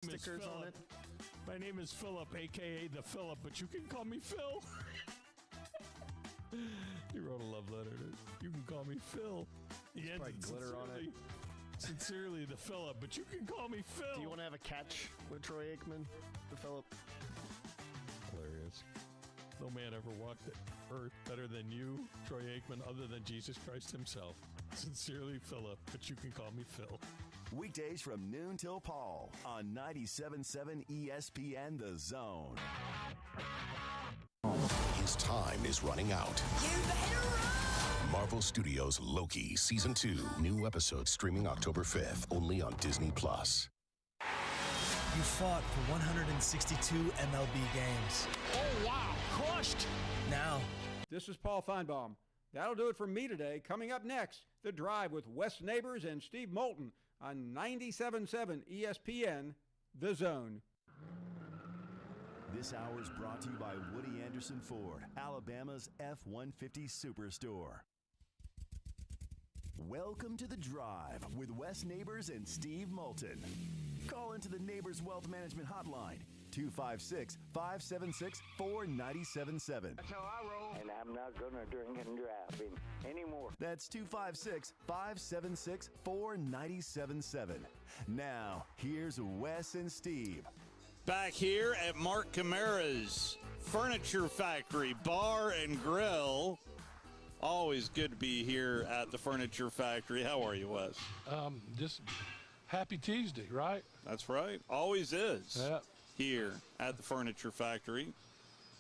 stickers on it. My name is Philip, a.k.a. the Philip, but you can call me Phil. He wrote a love letter. You can call me Phil. He ends it Glitter on it. Sincerely, the Philip, but you can call me Phil. Do you want to have a catch with Troy Aikman, the Philip? Hilarious. No man ever walked the earth better than you, Troy Aikman, other than Jesus Christ himself. Sincerely, Philip, but you can call me Phil. Weekdays from noon till Paul on 97.7 ESPN The Zone. His time is running out. You better run! Marvel Studios' Loki Season 2. New episodes streaming October 5th, only on Disney+. You fought for 162 MLB games. Oh, wow. Crushed. Now. This is Paul Feinbaum. That'll do it for me today. Coming up next, The Drive with Wes Neighbors and Steve Moulton on 97.7 ESPN, The Zone. This hour is brought to you by Woody Anderson Ford, Alabama's F-150 Superstore. Welcome to The Drive with Wes Neighbors and Steve Moulton. Call into the Neighbors Wealth Management Hotline, 256-576-4977. That's how I roll. And I'm not going to drink and drive anymore. That's 256-576-4977. Now, here's Wes and Steve. Back here at Mark Camara's Furniture Factory Bar and Grill. Always good to be here at the Furniture Factory. How are you, Wes? Just happy Tuesday, right? That's right. Always is. Yep. Here at the Furniture Factory.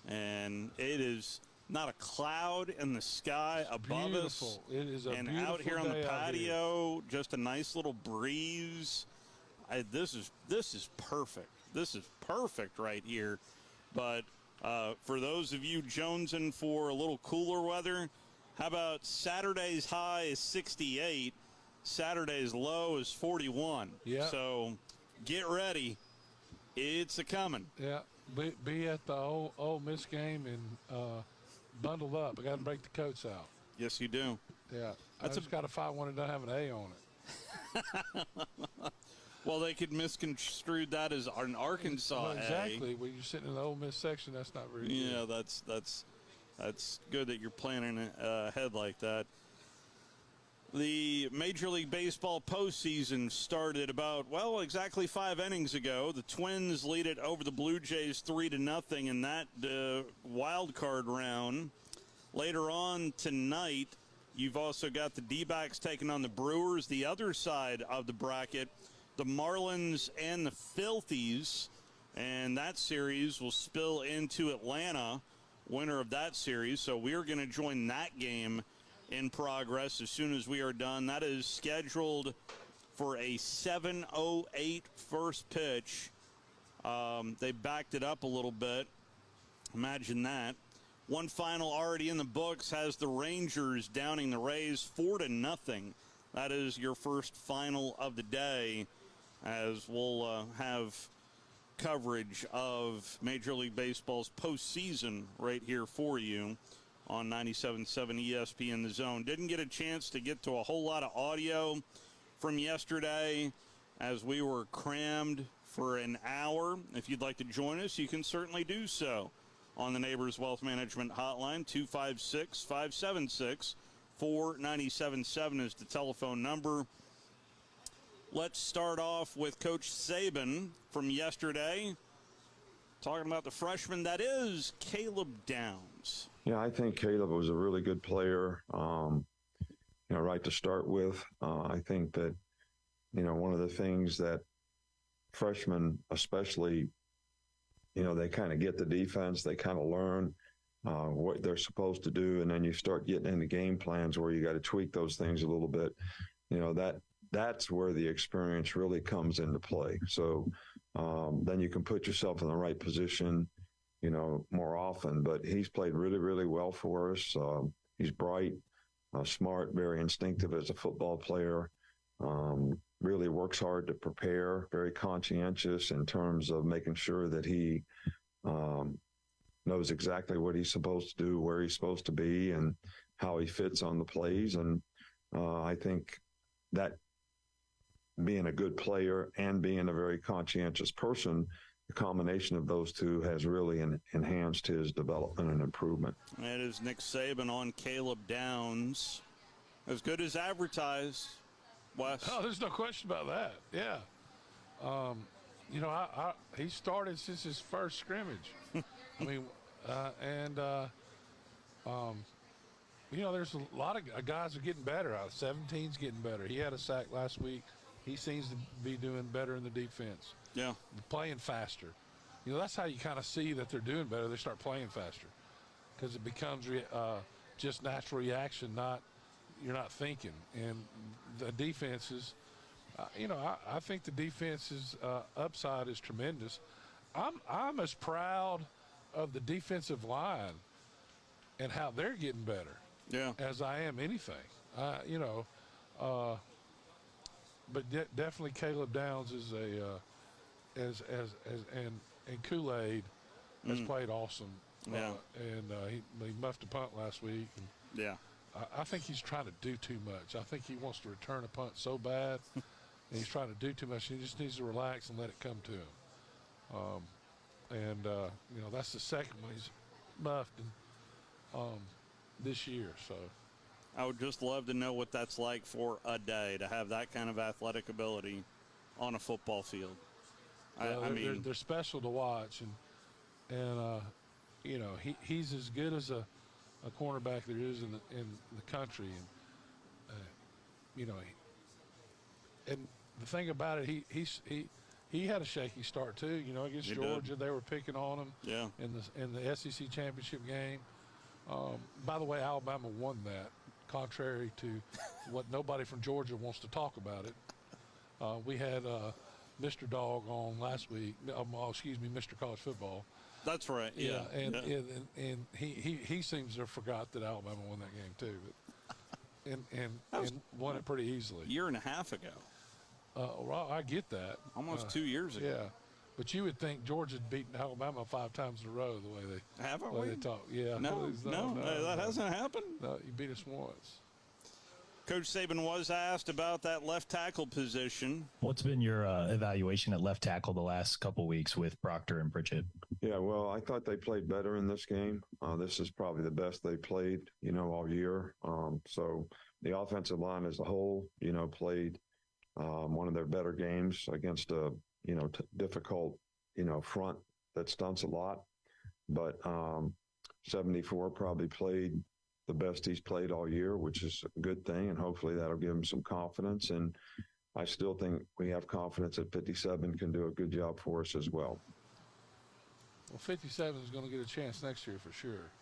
And it is not a cloud in the sky above us. It is a and beautiful out here on the day patio, just a nice little breeze. This is perfect. This is perfect right here. But for those of you jonesing for a little cooler weather, how about Saturday's high is 68, Saturday's low is 41. Yeah. So get ready. It's a-coming. Yeah. Be at the Ole Miss game and bundled up. I got to break the coats out. Yes, you do. Yeah. I just got to find one that doesn't have an A on it. Well, they could misconstrue that as an Arkansas well, exactly. When you're sitting in the Ole Miss section, that's not very good. Yeah, that's good that you're planning ahead like that. The Major League Baseball postseason started about, exactly 5 innings ago. The Twins lead it over the Blue Jays 3-0 in that wild card round. Later on tonight, you've also got the D-backs taking on the Brewers. The other side of the bracket, the Marlins and the Filthies, and that series will spill into Atlanta, winner of that series. So we're going to join that game in progress as soon as we are done. That is scheduled for a 7:08 first pitch. They backed it up a little bit. Imagine that. One final already in the books has the Rangers downing the Rays 4-0. That is your first final of the day, as we'll have coverage of Major League Baseball's postseason right here for you on 97.7 ESPN The Zone. Didn't get a chance to get to a whole lot of audio from yesterday as we were crammed for an hour. If you'd like to join us, you can certainly do so on the Neighbors Wealth Management Hotline. 256-576-4977 is the telephone number. Let's start off with Coach Saban from yesterday, talking about the freshman that is Caleb Downs. Yeah, I think Caleb was a really good player, right to start with. I think that, one of the things that freshmen especially, they kind of get the defense, they kind of learn what they're supposed to do, and then you start getting into game plans where you got to tweak those things a little bit. That's where the experience really comes into play. So then you can put yourself in the right position, more often. But he's played really, really well for us. He's bright, smart, very instinctive as a football player. Really works hard to prepare, very conscientious in terms of making sure that he knows exactly what he's supposed to do, where he's supposed to be, and how he fits on the plays. And I think that being a good player and being a very conscientious person, the combination of those two has really enhanced his development and improvement. That is Nick Saban on Caleb Downs. As good as advertised, Wes. Oh, there's no question about that. Yeah. You know, he started since his first scrimmage. I mean, you know, there's a lot of guys are getting better. 17's getting better. He had a sack last week. He seems to be doing better in the defense. Yeah. Playing faster. You know, that's how you kind of see that they're doing better. They start playing faster because it becomes just natural reaction, you're not thinking. And the defenses, you know, I think the defense's upside is tremendous. I'm as proud of the defensive line and how they're getting better as I am anything. You know, but definitely Caleb Downs is and Kool-Aid has played awesome. Yeah. He muffed a punt last week. And yeah. I think he's trying to do too much. I think he wants to return a punt so bad, and he's trying to do too much. He just needs to relax and let it come to him. You know, that's the second one he's muffed this year. So I would just love to know what that's like for a day to have that kind of athletic ability on a football field. I mean, they're special to watch, and you know, he's as good as a cornerback there is in the country, and you know, and the thing about it, he had a shaky start too. You know, against Georgia, they were picking on him. Yeah. In the SEC championship game. By the way, Alabama won that, contrary to what nobody from Georgia wants to talk about it. We had Mr. Dog on last week. Mr. College Football. That's right. Yeah. And he seems to have forgot that Alabama won that game too, and won it pretty easily. A year and a half ago. Well, I get that. Almost 2 years ago. Yeah, but you would think Georgia's beaten Alabama 5 times in a row the way they haven't they talk. Yeah. No, that hasn't happened. No, you beat us once. Coach Saban was asked about that left tackle position. What's been your evaluation at left tackle the last couple weeks with Proctor and Pritchett? Yeah, well, I thought they played better in this game. This is probably the best they played, you know, all year. So the offensive line as a whole, you know, played one of their better games against a, you know, difficult, you know, front that stunts a lot. But 74 probably played the best he's played all year, which is a good thing, and hopefully that'll give him some confidence. And I still think we have confidence that 57 can do a good job for us as well. Well, 57 is going to get a chance next year for sure.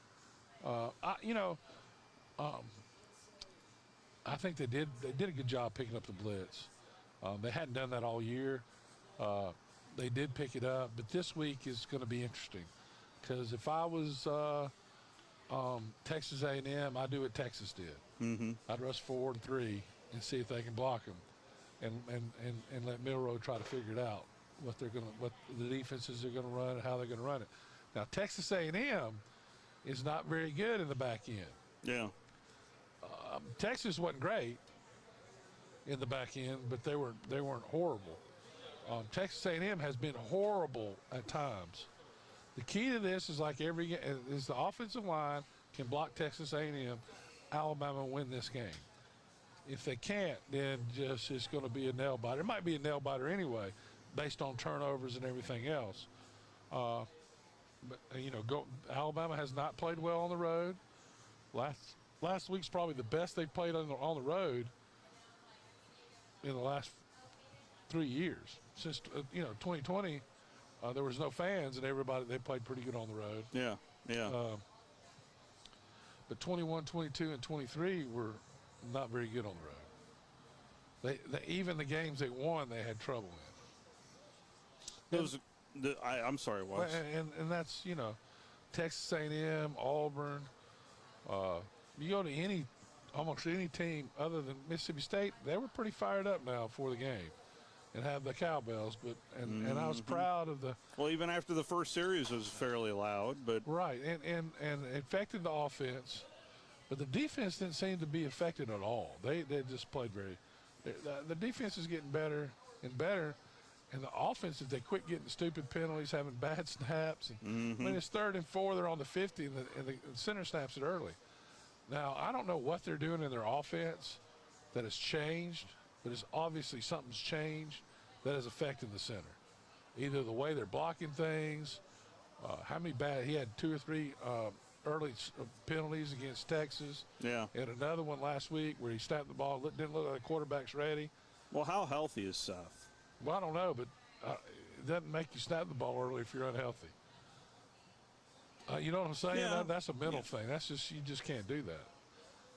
I think they did a good job picking up the blitz. They hadn't done that all year. They did pick it up, but this week is going to be interesting because if I was Texas A&M, I'd do what Texas did. Mm-hmm. I'd rush 4 and 3 and see if they can block them, and let Milroe try to figure it out what the defenses are going to run and how they're going to run it. Now Texas A&M is not very good in the back end. Yeah. Texas wasn't great in the back end, but they weren't horrible. Texas A&M has been horrible at times. The key to this is like every game is the offensive line can block Texas A&M. Alabama win this game. If they can't, then just it's going to be a nail biter. It might be a nail biter anyway, based on turnovers and everything else. But you know, Alabama has not played well on the road. Last week's probably the best they've played on the road in the last 3 years. Since 2020, there was no fans and they played pretty good on the road. Yeah. But 21, 22, and 23 were not very good on the road. Even the games they won, they had trouble in. I'm sorry, what? And that's, you know, Texas A&M, Auburn. You go to almost any team other than Mississippi State, they were pretty fired up now for the game and have the cowbells. And I was proud of the. Well, even after the first series was fairly loud, but right, and it affected the offense, but the defense didn't seem to be affected at all. They just played The defense is getting better and better, and the offense, if they quit getting stupid penalties, having bad snaps. And, I mean, it's 3rd and 4, they're on the 50, and the center snaps it early. Now, I don't know what they're doing in their offense that has changed, but it's obviously something's changed that has affected the center. Either the way they're blocking things, how many bad – he had 2 or 3 early penalties against Texas. Yeah. And another one last week where he snapped the ball, didn't look like the quarterback's ready. Well, how healthy is Seth? Well, I don't know, but it doesn't make you snap the ball early if you're unhealthy. You know what I'm saying? Yeah. That's a mental thing. That's just, you just can't do that.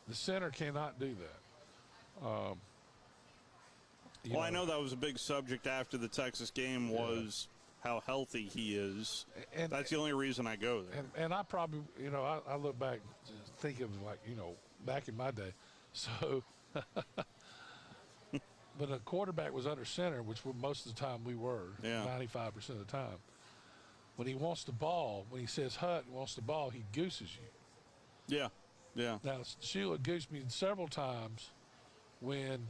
The center cannot do that. I know that was a big subject after the Texas game was how healthy he is. And that's the only reason I go there. And I probably, I look back thinking like, back in my day. So, but a quarterback was under center, which most of the time we were, 95% of the time. When he wants the ball, when he says hut and wants the ball, he gooses you. Yeah, yeah. Now, Sheila goosed me several times when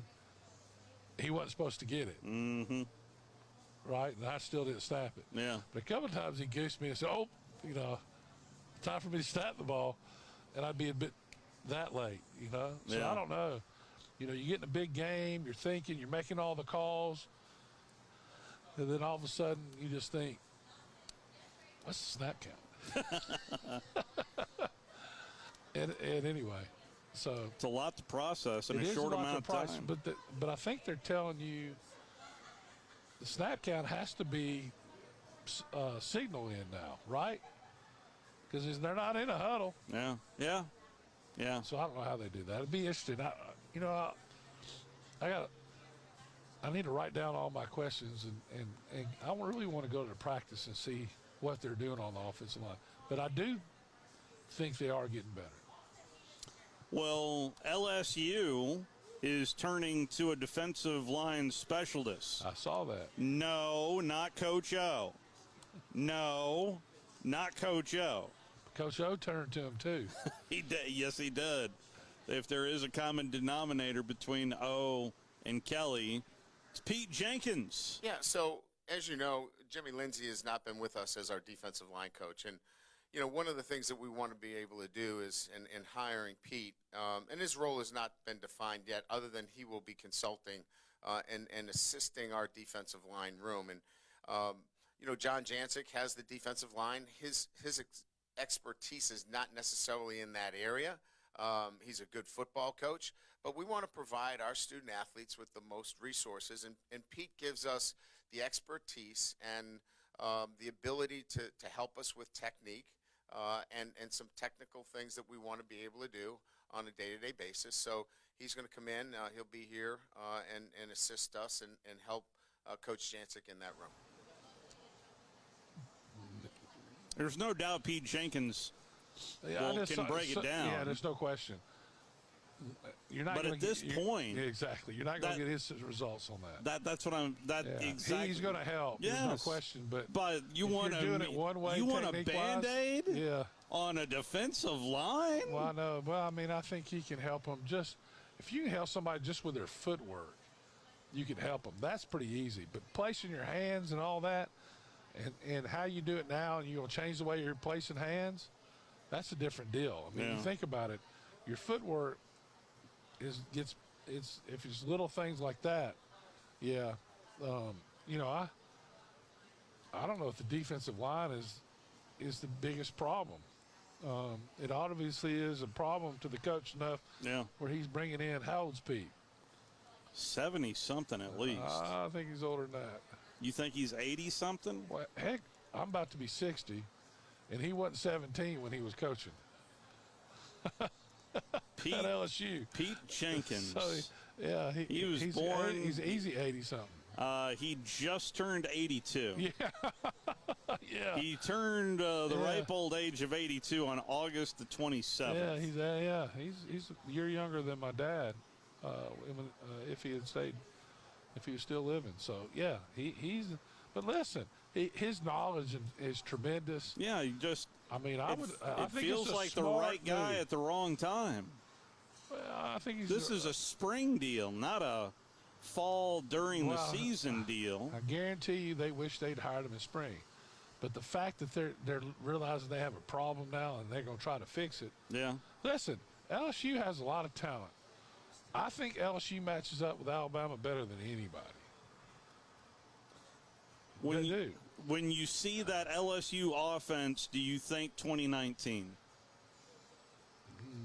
he wasn't supposed to get it. Mm-hmm. Right? And I still didn't snap it. Yeah. But a couple of times he goosed me and said, time for me to snap the ball. And I'd be a bit that late, So I don't know. You get in a big game, you're thinking, you're making all the calls. And then all of a sudden you just think, what's the snap count? and anyway, so it's a lot to process in a short amount of time. But I think they're telling you the snap count has to be signal in now, right? Because they're not in a huddle. Yeah. So I don't know how they do that. It'd be interesting. I need to write down all my questions, and I really want to go to practice and see what they're doing on the offensive line. But I do think they are getting better. Well, LSU is turning to a defensive line specialist. I saw that. No, not Coach O. No, not Coach O. Coach O turned to him, too. He did. Yes, he did. If there is a common denominator between O and Kelly, it's Pete Jenkins. Yeah, so as you know, Jimmy Lindsey has not been with us as our defensive line coach. And, one of the things that we want to be able to do is, in hiring Pete, and his role has not been defined yet, other than he will be consulting and assisting our defensive line room. And, John Jancic has the defensive line. His expertise is not necessarily in that area. He's a good football coach, but we want to provide our student athletes with the most resources, and Pete gives us the expertise and the ability to help us with technique and some technical things that we want to be able to do on a day-to-day basis. So he's going to come in. He'll be here and assist us and help Coach Jancic in that room. There's no doubt Pete Jenkins can break it down. Yeah, there's no question. You're not. But at this point, exactly, you're not going to get his results on that. That's what I'm. Exactly. He's going to help. Yes. There's no question. But you want to doing it one way. You want a Band-Aid? Yeah. On a defensive line? Well, I know. Well, I mean, I think he can help them. Just if you can help somebody just with their footwork, you can help them. That's pretty easy. But placing your hands and all that, and how you do it now, and you're going to change the way you're placing hands. That's a different deal. I mean, you think about it. Your footwork if it's little things like that, I don't know if the defensive line is the biggest problem. It obviously is a problem to the coach enough where he's bringing in, how old's Pete? 70-something at least. I think he's older than that. You think he's 80-something? Well, heck, I'm about to be 60, and he wasn't 17 when he was coaching. Pete, at LSU. Pete Jenkins. So, he's born. He's easy 80-something. He just turned 82. Yeah. Yeah. He turned the ripe old age of 82 on August the 27th. Yeah, he's a year younger than my dad. If he was still living. So yeah, he's. But listen, his knowledge is tremendous. Yeah, you just. I mean, I think feels it's like the right guy at the wrong time. Well, I think This is a spring deal, not a fall during the season deal. I guarantee you they wish they'd hired him in spring. But the fact that they're realizing they have a problem now and they're going to try to fix it. Yeah. Listen, LSU has a lot of talent. I think LSU matches up with Alabama better than anybody. When you see that LSU offense, do you think 2019?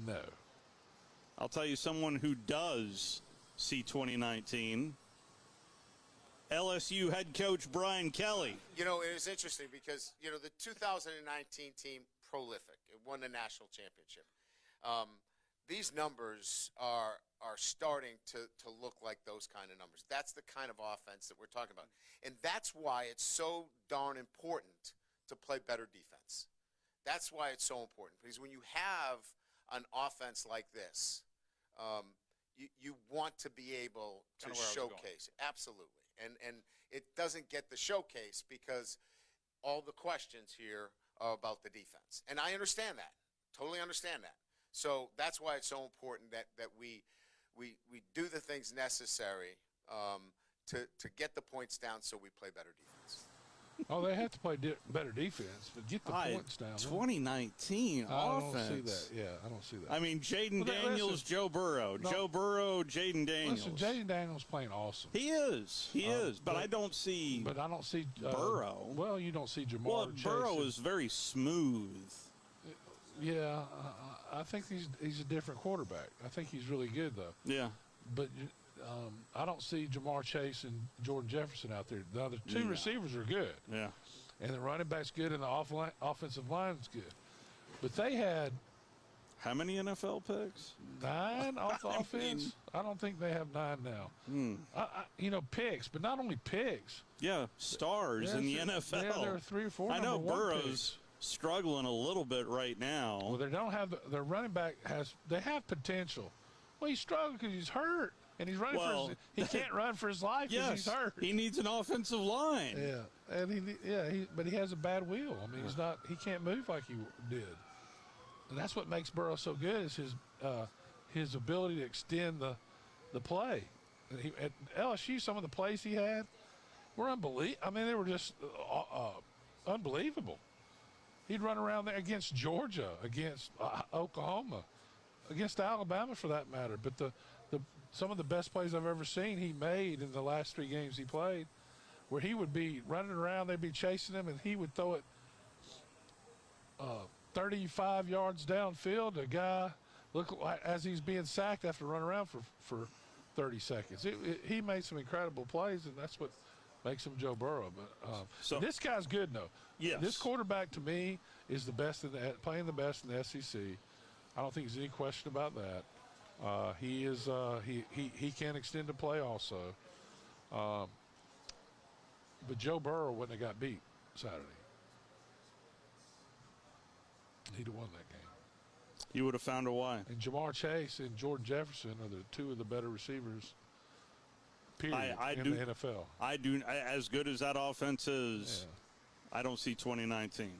No. I'll tell you someone who does see 2019. LSU head coach Brian Kelly. You know, it was interesting because, you know, the 2019 team, prolific. It won the national championship. These numbers are starting to look like those kind of numbers. That's the kind of offense that we're talking about. And that's why it's so darn important to play better defense. That's why it's so important. Because when you have an offense like this, you want to be able to showcase. Absolutely. And it doesn't get the showcase because all the questions here are about the defense. And I understand that. Totally understand that. So that's why it's so important that we do the things necessary to get the points down so we play better defense. Oh, they have to play better defense, but get the points down. 2019 offense. I don't see that. Yeah, I don't see that. I mean, Jaden Daniels, Joe Burrow. No, Joe Burrow, Jaden Daniels. Listen, Jaden Daniels playing awesome. He is. He is. But I don't see Burrow. Well, you don't see Jamar Chase. Burrow is very smooth. Yeah, I think he's a different quarterback. I think he's really good, though. Yeah. But I don't see Jamar Chase and Jordan Jefferson out there. The other two receivers are good. Yeah. And the running back's good and the offensive line's good. But they had how many NFL picks? 9 off the offense? I don't think they have 9 now. Picks, but not only picks. Yeah, stars in the NFL. Yeah, there are 3 or 4. I know Burrow's struggling a little bit right now. Well, they don't have their running back they have potential. Well, he's struggling because he's hurt. And he's running he can't run for his life because he's hurt. He needs an offensive line. Yeah, and but he has a bad wheel. I mean, he can't move like he did. And that's what makes Burrow so good is his ability to extend the play. And at LSU, some of the plays he had were unbelievable. I mean, they were just unbelievable. He'd run around there against Georgia, against Oklahoma, against Alabama for that matter. But some of the best plays I've ever seen he made in the last 3 games he played, where he would be running around, they'd be chasing him, and he would throw it 35 yards downfield. A guy look like as he's being sacked after running around for 30 seconds. He made some incredible plays, and that's what makes him Joe Burrow. But this guy's good, though. Yes. This quarterback to me is the best playing the best in the SEC. I don't think there's any question about that. He is. He can extend the play also. But Joe Burrow wouldn't have got beat Saturday. He'd have won that game. You would have found a way. And Jamar Chase and Jordan Jefferson are the 2 of the better receivers. Period. In the NFL. I do. As good as that offense is, I don't see 2019.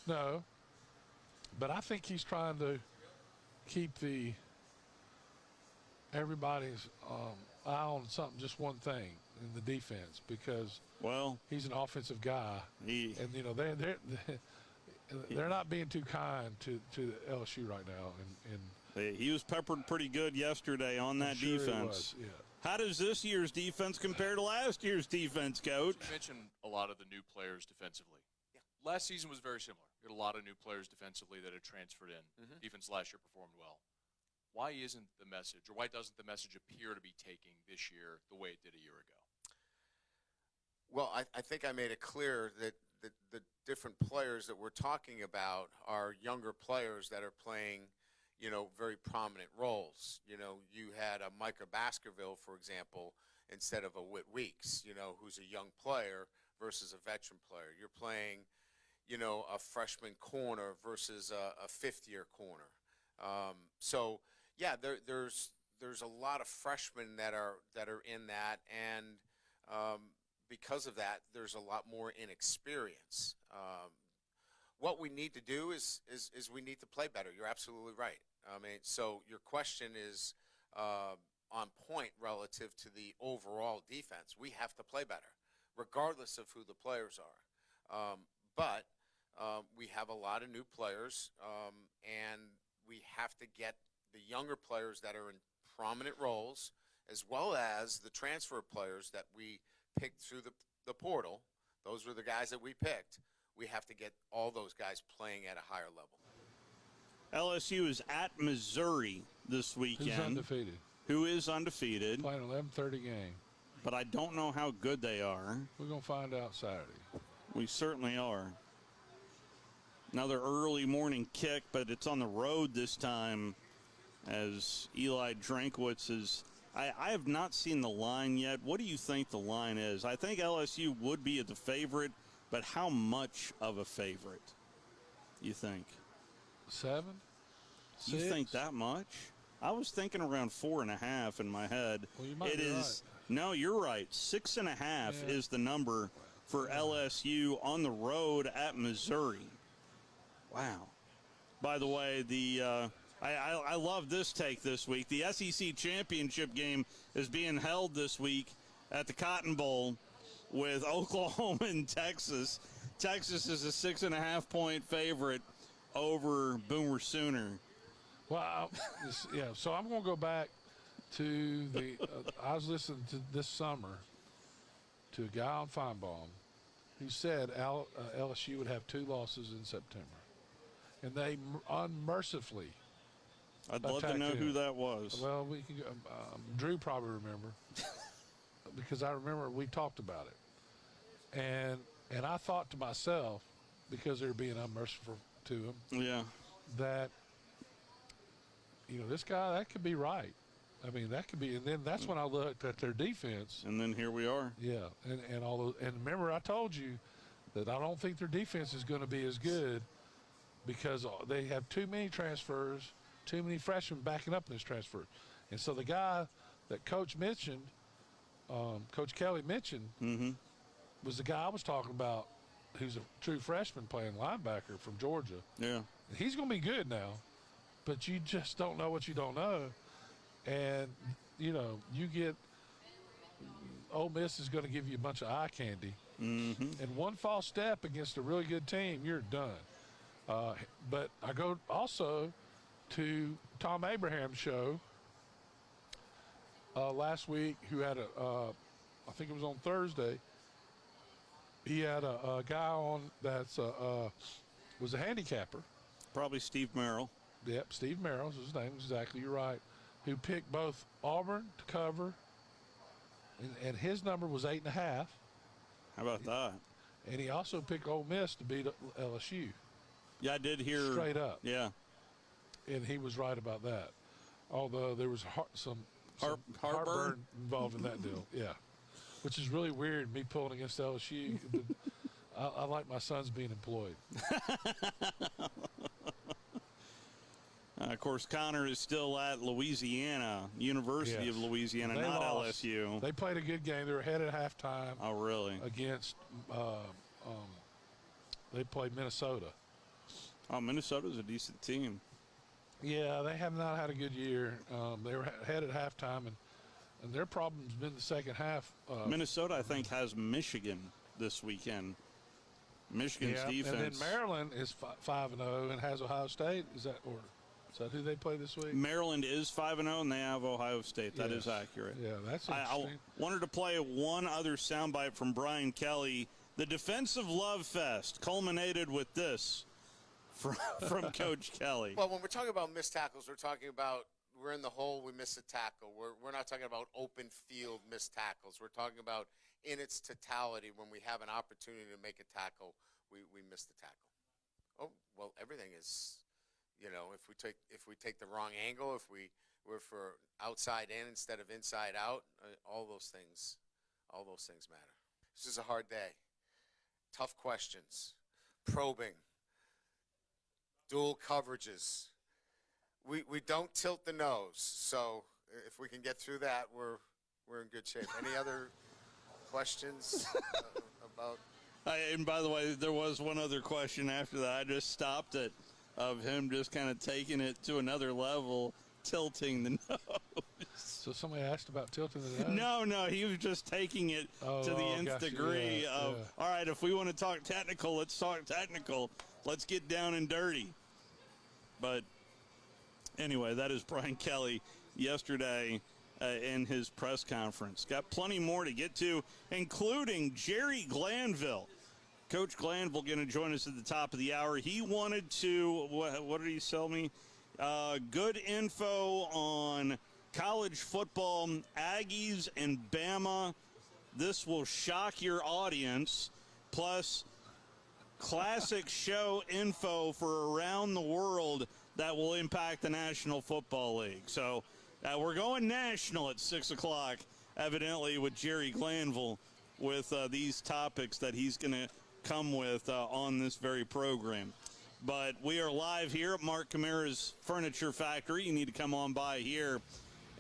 No. But I think he's trying to keep everybody's eye on just one thing in the defense because he's an offensive guy, and they're not being too kind to LSU right now. And he was peppered pretty good yesterday on that defense. Yeah. How does this year's defense compare to last year's defense, Coach? You mentioned a lot of the new players defensively. Yeah. Last season was very similar. We had a lot of new players defensively that had transferred in. Mm-hmm. Defense last year performed well. Why isn't the message, or why doesn't the message appear to be taking this year the way it did a year ago? Well, I think I made it clear that the different players that we're talking about are younger players that are playing, very prominent roles. You had a Micah Baskerville, for example, instead of a Whit Weeks, who's a young player versus a veteran player. You're playing, a freshman corner versus a fifth-year corner. There's a lot of freshmen that are in that, and because of that, there's a lot more inexperience. What we need to do is we need to play better. You're absolutely right. I mean, so your question is, on point relative to the overall defense. We have to play better, regardless of who the players are. But we have a lot of new players, and we have to get the younger players that are in prominent roles, as well as the transfer players that we picked through the portal. Those were the guys that we picked. We have to get all those guys playing at a higher level. LSU is at Missouri this weekend. Who's undefeated? Who is undefeated. Playing an 11:30 game. But I don't know how good they are. We're going to find out Saturday. We certainly are. Another early morning kick, but it's on the road this time as Eli Drinkwitz is. I have not seen the line yet. What do you think the line is? I think LSU would be the favorite, but how much of a favorite, you think? 7? 6? You think that much? I was thinking around 4.5 in my head. Well, you might it be is. Right. No, you're right. 6.5 is the number for LSU on the road at Missouri. Wow. By the way, I love this take this week. The SEC championship game is being held this week at the Cotton Bowl with Oklahoma and Texas. Texas is a 6.5-point favorite over Boomer Sooner. Well, so I'm going to go back to the I was listening to this summer to a guy on Feinbaum who said LSU would have 2 losses in September. And they unmercifully I'd love to know who that was. Well, we can. Drew probably remember because I remember we talked about it, and I thought to myself because they were being unmerciful to him, that this guy that could be right. I mean that could be, and then that's when I looked at their defense, and then here we are. Yeah, and all those, and remember I told you that I don't think their defense is going to be as good because they have too many transfers. Too many freshmen backing up in this transfer. And so the guy that Coach mentioned, Coach Kelly mentioned, was the guy I was talking about who's a true freshman playing linebacker from Georgia. Yeah. He's going to be good now, but you just don't know what you don't know. And, you get Ole Miss is going to give you a bunch of eye candy. And one false step against a really good team, you're done. But I go also to Tom Abraham's show last week, who had I think it was on Thursday. He had a guy on that's was a handicapper. Probably Steve Merrill. Yep, Steve Merrill is his name. Exactly, you're right. Who picked both Auburn to cover, and his number was 8.5. How about that? And he also picked Ole Miss to beat LSU. Yeah, I did hear. Straight up. Yeah. And he was right about that. Although there was some heartburn involved in that deal. Yeah. Which is really weird, me pulling against LSU. I like my sons being employed. Of course, Connor is still at Louisiana, University of Louisiana, they not lost. LSU. They played a good game. They were ahead at halftime. Oh, really? Against, they played Minnesota. Oh, Minnesota's a decent team. Yeah, they have not had a good year. They were ahead at halftime, and their problem's been the second half. Minnesota, I think, has Michigan this weekend. Michigan's defense. And then Maryland is 5-0 and has Ohio State. Is that who they play this week? Maryland is 5-0, and they have Ohio State. That is accurate. Yeah, that's I interesting. wanted to play one other soundbite from Brian Kelly. The defensive love fest culminated with this from Coach Kelly. Well, when we're talking about missed tackles, we're talking about we're in the hole, we miss a tackle. We're not talking about open field missed tackles. We're talking about in its totality when we have an opportunity to make a tackle, we miss the tackle. Oh, well, everything is, if we take the wrong angle, if we're for outside in instead of inside out, all those things matter. This is a hard day. Tough questions, probing, dual coverages. We don't tilt the nose, so if we can get through that, we're in good shape. Any other questions about? And by the way, there was one other question after that. I just stopped it, of him just kind of taking it to another level, tilting the nose. So somebody asked about tilting the dice? No, he was just taking it to the nth degree of, all right, if we want to talk technical, let's talk technical. Let's get down and dirty. But anyway, that is Brian Kelly yesterday in his press conference. Got plenty more to get to, including Jerry Glanville. Coach Glanville going to join us at the top of the hour. He wanted to, what did he tell me? Good info on college football, Aggies and Bama. This will shock your audience. Plus, classic show info for around the world that will impact the National Football League. So we're going national at 6 o'clock, evidently, with Jerry Glanville with these topics that he's going to come with on this very program. But we are live here at Mark Camara's Furniture Factory. You need to come on by here,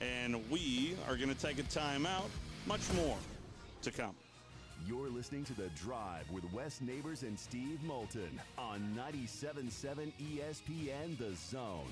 and we are going to take a timeout. Much more to come. You're listening to The Drive with Wes Neighbors and Steve Moulton on 97.7 ESPN The Zone.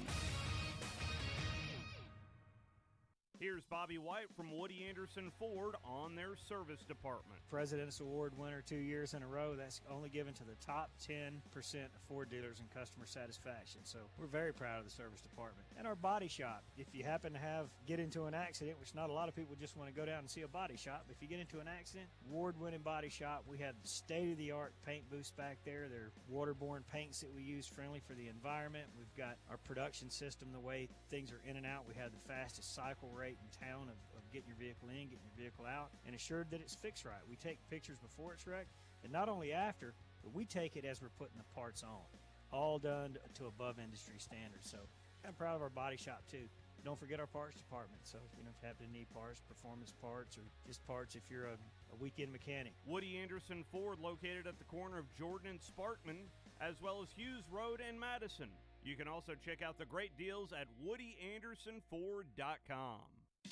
Here's Bobby White from Woody Anderson Ford on their service department. President's Award winner 2 years in a row. That's only given to the top 10% of Ford dealers in customer satisfaction. So we're very proud of the service department. And our body shop. If you happen to get into an accident, which not a lot of people just want to go down and see a body shop, but if you get into an accident, award-winning body shop. We have state-of-the-art paint booths back there. They're waterborne paints that we use, friendly for the environment. We've got our production system, the way things are in and out. We have the fastest cycle rate in town of getting your vehicle in, getting your vehicle out, and assured that it's fixed right. We take pictures before it's wrecked, and not only after, but we take it as we're putting the parts on. All done to above industry standards. So I'm proud of our body shop too. Don't forget our parts department. So if you happen to need parts, performance parts, or just parts if you're a weekend mechanic. Woody Anderson Ford, located at the corner of Jordan and Sparkman, as well as Hughes Road and Madison. You can also check out the great deals at WoodyAndersonFord.com.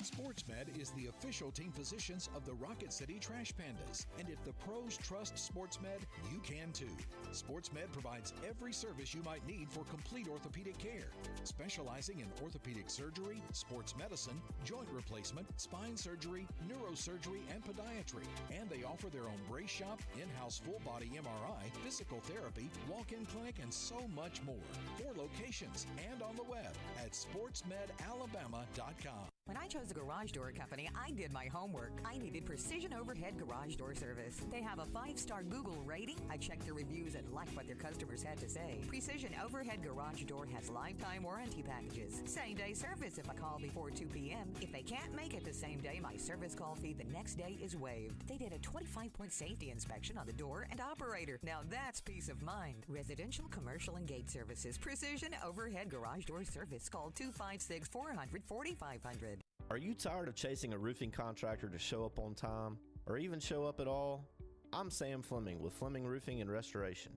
SportsMed is the official team physicians of the Rocket City Trash Pandas. And if the pros trust SportsMed, you can too. SportsMed provides every service you might need for complete orthopedic care, specializing in orthopedic surgery, sports medicine, joint replacement, spine surgery, neurosurgery, and podiatry. And they offer their own brace shop, in-house full-body MRI, physical therapy, walk-in clinic, and so much more. 4 locations and on the web at sportsmedalabama.com. When I chose a garage door company, I did my homework. I needed Precision Overhead Garage Door Service. They have a 5-star Google rating. I checked their reviews and liked what their customers had to say. Precision Overhead Garage Door has lifetime warranty packages. Same-day service if I call before 2 p.m. If they can't make it the same day, my service call fee the next day is waived. They did a 25-point safety inspection on the door and operator. Now that's peace of mind. Residential, commercial, and gate services. Precision Overhead Garage Door Service. Call 256-400-4500. Are you tired of chasing a roofing contractor to show up on time, or even show up at all? I'm Sam Fleming with Fleming Roofing and Restoration.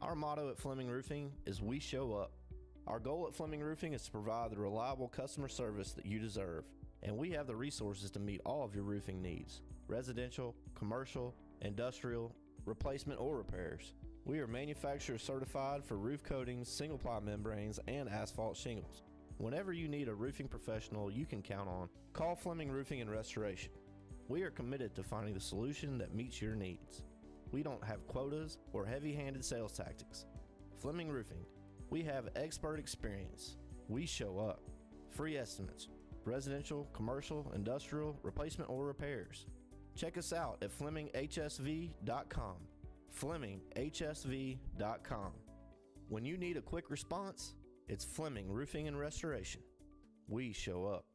Our motto at Fleming Roofing is we show up. Our goal at Fleming Roofing is to provide the reliable customer service that you deserve, and we have the resources to meet all of your roofing needs: residential, commercial, industrial, replacement, or repairs. We are manufacturer certified for roof coatings, single-ply membranes, and asphalt shingles. Whenever you need a roofing professional you can count on, call Fleming Roofing and Restoration. We are committed to finding the solution that meets your needs. We don't have quotas or heavy-handed sales tactics. Fleming Roofing, we have expert experience. We show up. Free estimates, residential, commercial, industrial, replacement, or repairs. Check us out at FlemingHSV.com. FlemingHSV.com. When you need a quick response, it's Fleming Roofing and Restoration. We show up.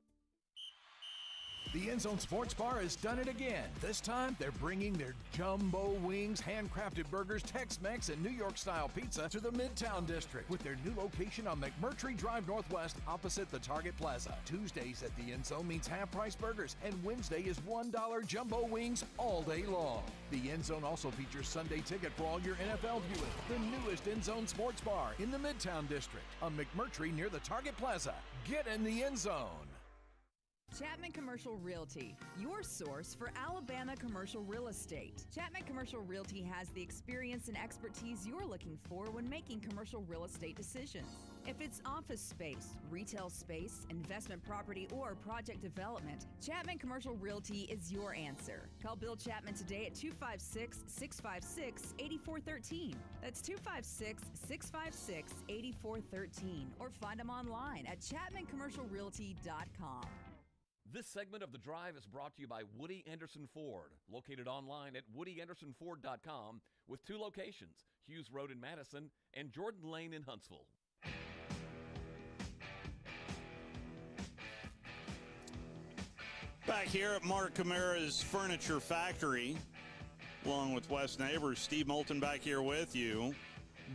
The End Zone Sports Bar has done it again. This time, they're bringing their jumbo wings, handcrafted burgers, Tex-Mex, and New York-style pizza to the Midtown District with their new location on McMurtry Drive Northwest opposite the Target Plaza. Tuesdays at the End Zone means half-price burgers, and Wednesday is $1 jumbo wings all day long. The End Zone also features Sunday ticket for all your NFL viewing. The newest End Zone Sports Bar in the Midtown District on McMurtry near the Target Plaza. Get in the End Zone. Chapman Commercial Realty, your source for Alabama commercial real estate. Chapman Commercial Realty has the experience and expertise you're looking for when making commercial real estate decisions. If it's office space, retail space, investment property, or project development, Chapman Commercial Realty is your answer. Call Bill Chapman today at 256-656-8413. That's 256-656-8413. Or find them online at chapmancommercialrealty.com. This segment of The Drive is brought to you by Woody Anderson Ford, located online at woodyandersonford.com with 2 locations, Hughes Road in Madison and Jordan Lane in Huntsville. Back here at Mark Camara's Furniture Factory, along with Wes Neighbors, Steve Moulton back here with you.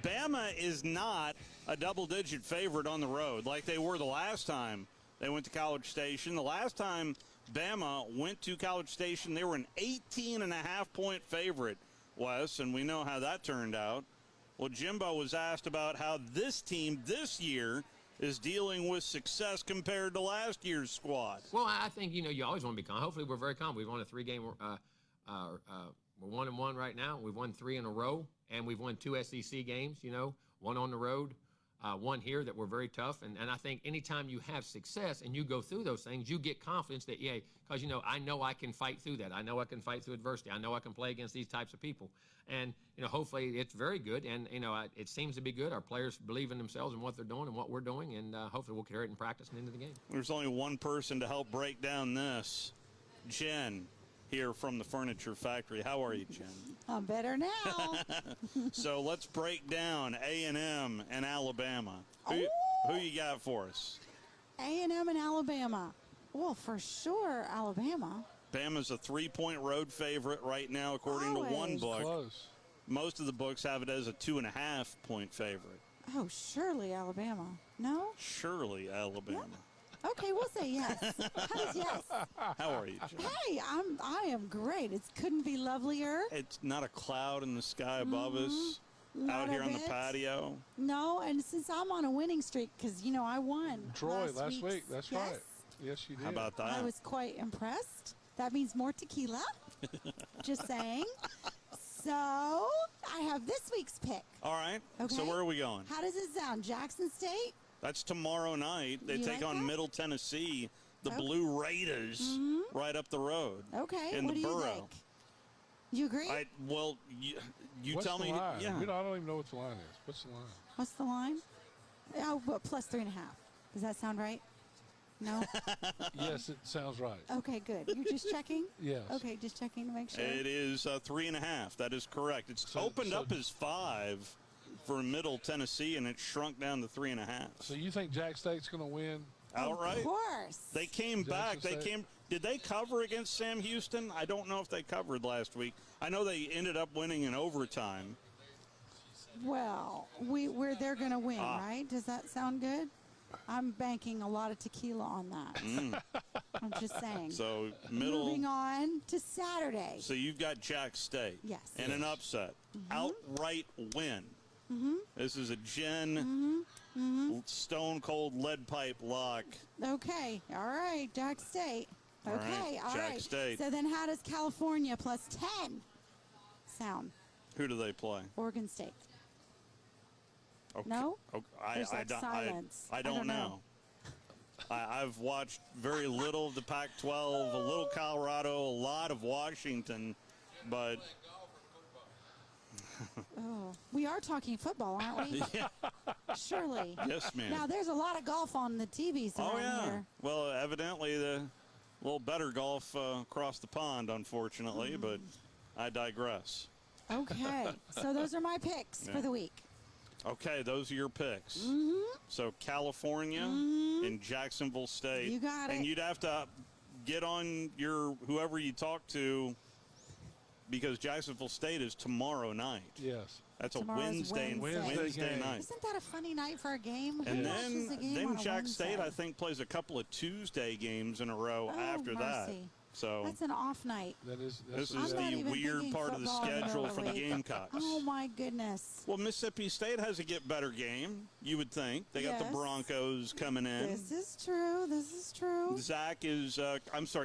Bama is not a double-digit favorite on the road like they were the last time they went to College Station. The last time Bama went to College Station, they were an 18.5-point favorite, Wes, and we know how that turned out. Well, Jimbo was asked about how this team this year is dealing with success compared to last year's squad. Well, I think, you always want to be confident. Hopefully, we're very confident. We've won a 3-game, we're 1-1 right now. We've won 3 in a row, and we've won 2 SEC games, 1 on the road, 1 here that were very tough. And I think anytime you have success and you go through those things, you get confidence that, because, I know I can fight through that. I know I can fight through adversity. I know I can play against these types of people. And, hopefully it's very good. And, it seems to be good. Our players believe in themselves and what they're doing and what we're doing. And hopefully we'll carry it in practice and into the game. There's only one person to help break down this. Jen, here from the Furniture Factory. How are you, Jen? I'm better now. So let's break down A&M and Alabama. Who you got for us? A&M and Alabama. Well, for sure, Alabama. Bama's a 3-point road favorite right now, according to one book. Close. Most of the books have it as a 2.5-point favorite. Oh, surely Alabama. No? Surely Alabama. No? Okay, we'll say yes. How does yes? How are you, Jen? Hey, I am great. It couldn't be lovelier. It's not a cloud in the sky above us. Out here on the patio. No, and since I'm on a winning streak, because, I won. Troy, last week. That's right. Yes, you did. How about that? I was quite impressed. That means more tequila. Just saying. So, I have this week's pick. All right. Okay. So, where are we going? How does it sound? Jackson State? That's tomorrow night. They take on Middle Tennessee, the Okay. Blue Raiders, right up the road. Okay. In what the do you borough. think? You agree? You What's tell the me. line? Yeah. I don't even know what the line is. What's the line? What's the line? Oh, but plus 3.5. Does that sound right? No? Yes, it sounds right. Okay, good. You're just checking? Yes. Okay, just checking to make sure. It is 3.5. That is correct. It's opened up as 5 for Middle Tennessee, and it shrunk down to 3.5. So you think Jack State's going to win? Outright? Of course. They came back. Jackson State. Did they cover against Sam Houston? I don't know if they covered last week. I know they ended up winning in overtime. Well, they're going to win, right? Does that sound good? I'm banking a lot of tequila on that. I'm just saying. So Moving on to Saturday. So you've got Jack State. Yes. And an upset. Outright win. This is a Jen stone cold lead pipe lock. Okay. All right. Jack State. All Okay. right, All Jack right. State. So then how does California plus 10 sound? Who do they play? Oregon State. Okay. No? Okay. There's like silence. I don't know. I've watched very little of the Pac-12, a little Colorado, a lot of Washington, but Oh, we are talking football, aren't we? Surely. Yes, ma'am. Now, there's a lot of golf on the TVs around here. Well, evidently the little better golf across the pond, unfortunately, but I digress. Okay. So those are my picks for the week. Okay, those are your picks. So California and Jacksonville State. You got it. And you'd have to get on your whoever you talk to because Jacksonville State is tomorrow night. Yes. That's Tomorrow's a Wednesday night. Isn't that a funny night for a game? And Who watches a game then on a Jack Wednesday? State, I think, plays a couple of Tuesday games in a row after that. mercy. So that's an off night. this is the weird part of the schedule for the Gamecocks. Oh my goodness. Well, Mississippi State has a get better game, you would think. They got the Yes. Broncos coming in. This is true. This is true. Zach is,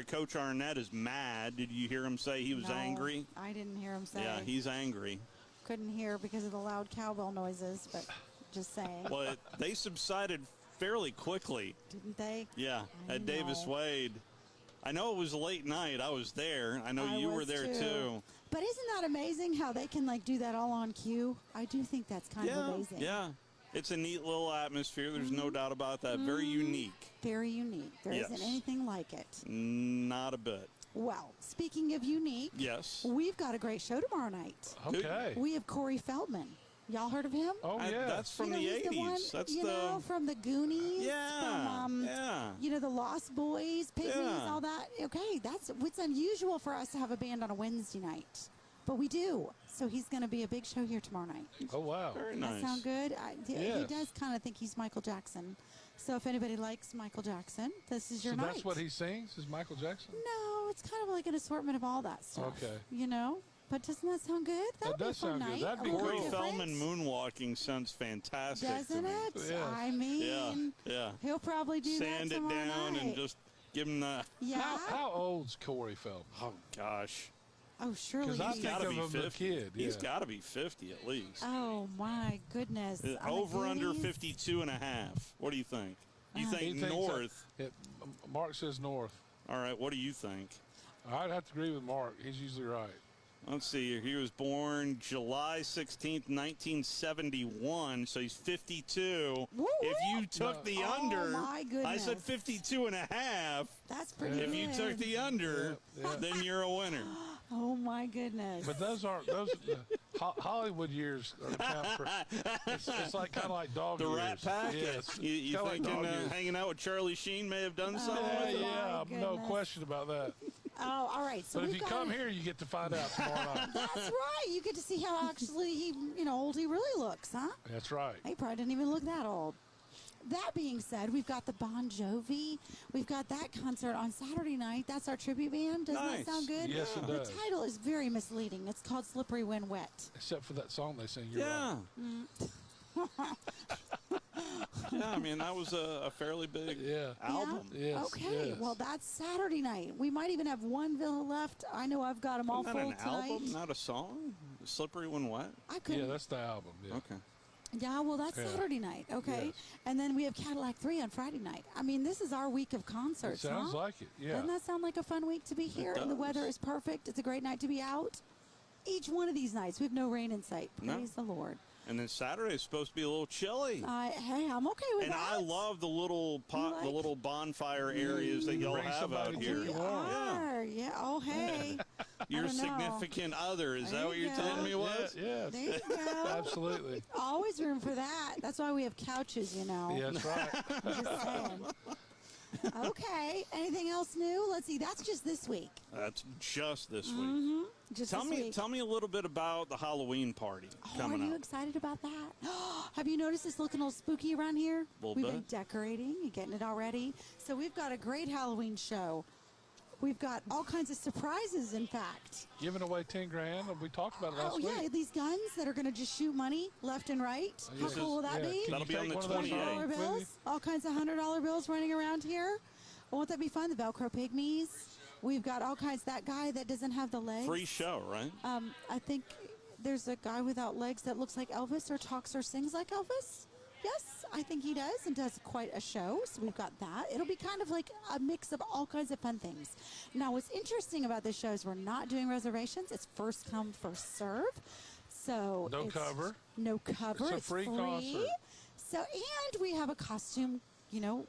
Coach Arnett is mad. Did you hear him say he was No, angry? I didn't hear him say. Yeah, he's angry. Couldn't hear because of the loud cowbell noises, but just saying. Well, they subsided fairly quickly. Didn't they? Yeah, I at Davis know. Wade. I know it was a late night. I was there. I know you were was there too. But isn't that amazing how they can do that all on cue? I do think that's kind of amazing. Yeah. It's a neat little atmosphere. There's no doubt about that. Very unique. Very unique. There Yes. not anything like it. Not a bit. Well, speaking of unique, Yes. we've got a great show tomorrow night. Okay. We have Corey Feldman. Y'all heard of him? Oh, yeah. That's from the he's 80s. The one, That's from the Goonies. Yeah, From, yeah. The Lost Boys, Pygmies, Yeah. all that. Okay, it's unusual for us to have a band on a Wednesday night. But we do. So he's going to be a big show here tomorrow night. Oh, wow. Very Does nice. that sound good? He Yes. does kind of think he's Michael Jackson. So if anybody likes Michael Jackson, this is your So night. that's what he sings, is Michael Jackson? No, it's kind of like an assortment of all that stuff. Okay. But doesn't that sound good? That'd be a does fun sound good. night. That'd be A little Corey different. Feldman moonwalking sounds fantastic. Doesn't to me. it? I mean, Yeah. he'll probably do Sand that it tomorrow down night. and just give him the. Yeah. How old's Corey Feldman? Oh, gosh. Oh, surely. Because I he's- think Gotta of be him as a 50. kid. He's yeah. got to be 50 at least. Oh my goodness. On the Over under Goonies? 52 and a half. What do you think? You Uh-huh. think He thinks north? Mark says north. All right. What do you think? I'd have to agree with Mark. He's usually right. Let's see. He was born July 16th, 1971, so he's 52. Woo, If woo. you took the Oh, under, my I said goodness. 52 and a half. That's pretty If good. you took the under, then you're a winner. Oh my goodness. But those Hollywood years count for. It's like kind of like dog The years. Rat Pack? Yes. You Kinda like thinking dog years. hanging out with Charlie Sheen may have done something? Yeah, my no goodness. question about that. Oh, all right. So But if we've you got come here, you get to find out tomorrow night. That's right. You get to see how actually old he really looks, huh? That's right. He probably didn't even look that old. That being said, we've got the Bon Jovi. We've got that concert on Saturday night. That's our tribute band. Doesn't Nice. that sound good? Yes, it does. The title is very misleading. It's called Slippery When Wet. Except for that song they sing. You're Yeah. right. Yeah, I mean, that was a fairly big album. Yes. Okay, yes. well, that's Saturday night. We might even have one villa left. I know I've got them all Isn't full that an tonight. album, not a song? Slippery When Wet? I couldn't. Yeah, that's the album. Yeah. Okay. Yeah, well, that's Yeah. Saturday night, okay? Yes. And then we have Cadillac 3 on Friday night. I mean, this is our week of It concerts, sounds huh? like it. Yeah. Doesn't that sound like a fun week to be here? And the weather does. is perfect. It's a great night to be out. Each one of these nights, we have no rain in sight. No. Praise the Lord. And then Saturday is supposed to be a little chilly. Hey, I'm okay with And that. I love the little like- the little bonfire areas that y'all Bring have somebody out to here. keep you warm. Yeah. Yeah. Oh, hey. Your don't know. significant other. Is There that what you you're go. telling me was? Yes. There you go. Absolutely. Always room for that. That's why we have couches, Yeah, that's right. I'm just saying. Okay. Anything else new? Let's see. That's just this week. That's just this week. Mm-hmm. Just Tell this me, week. tell me a little bit about the Halloween party Oh, coming are you up. excited about that? Have you noticed it's looking a little spooky around here? Little We've bit. been decorating and getting it all ready. So we've got a great Halloween show. We've got all kinds of surprises, in fact. Giving away $10,000. We talked about it last Oh, week. yeah, these guns that are going to just shoot money left and right. How Yes. cool will that Yeah. be? Can That'll you be on take the one of those 28th. home $100 with you? bills, all kinds of $100 bills running around here. Won't that be fun? The Velcro Pygmies. We've got all kinds. That guy that doesn't have the legs. Free show, right? I think there's a guy without legs that looks like Elvis or talks or sings like Elvis. Yes, I think he does and does quite a show. So we've got that. It'll be kind of like a mix of all kinds of fun things. Now, what's interesting about this show is we're not doing reservations. It's first come, first serve. So No it's cover. No cover. It's a It's free concert. So, and we have a costume,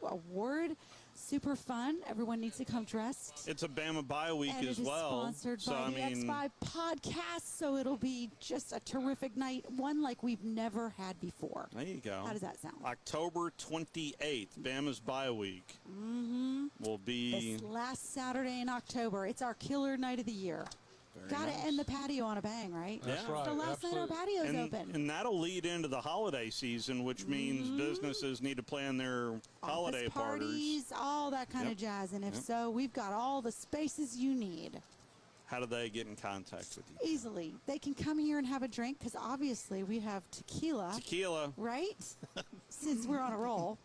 award. Super fun. Everyone needs to come dressed. It's a Bama bye week And as it is well. sponsored So by I the mean, X5 podcast, so it'll be just a terrific night, one like we've never had before. there you go. How does that sound? October 28th, Bama's bye week Mm-hmm. will be This last Saturday in October. It's our killer night of the year. Got to end the patio on a bang, right? That's It's right. the last night our patio's open. And that'll lead into the holiday season, which means businesses need to plan their holiday Office parties, all that kind of jazz. And if so, we've got all the spaces you need. How do they get in contact with you? Easily. They can come here and have a drink because obviously we have tequila. Tequila. Right? Since we're on a roll.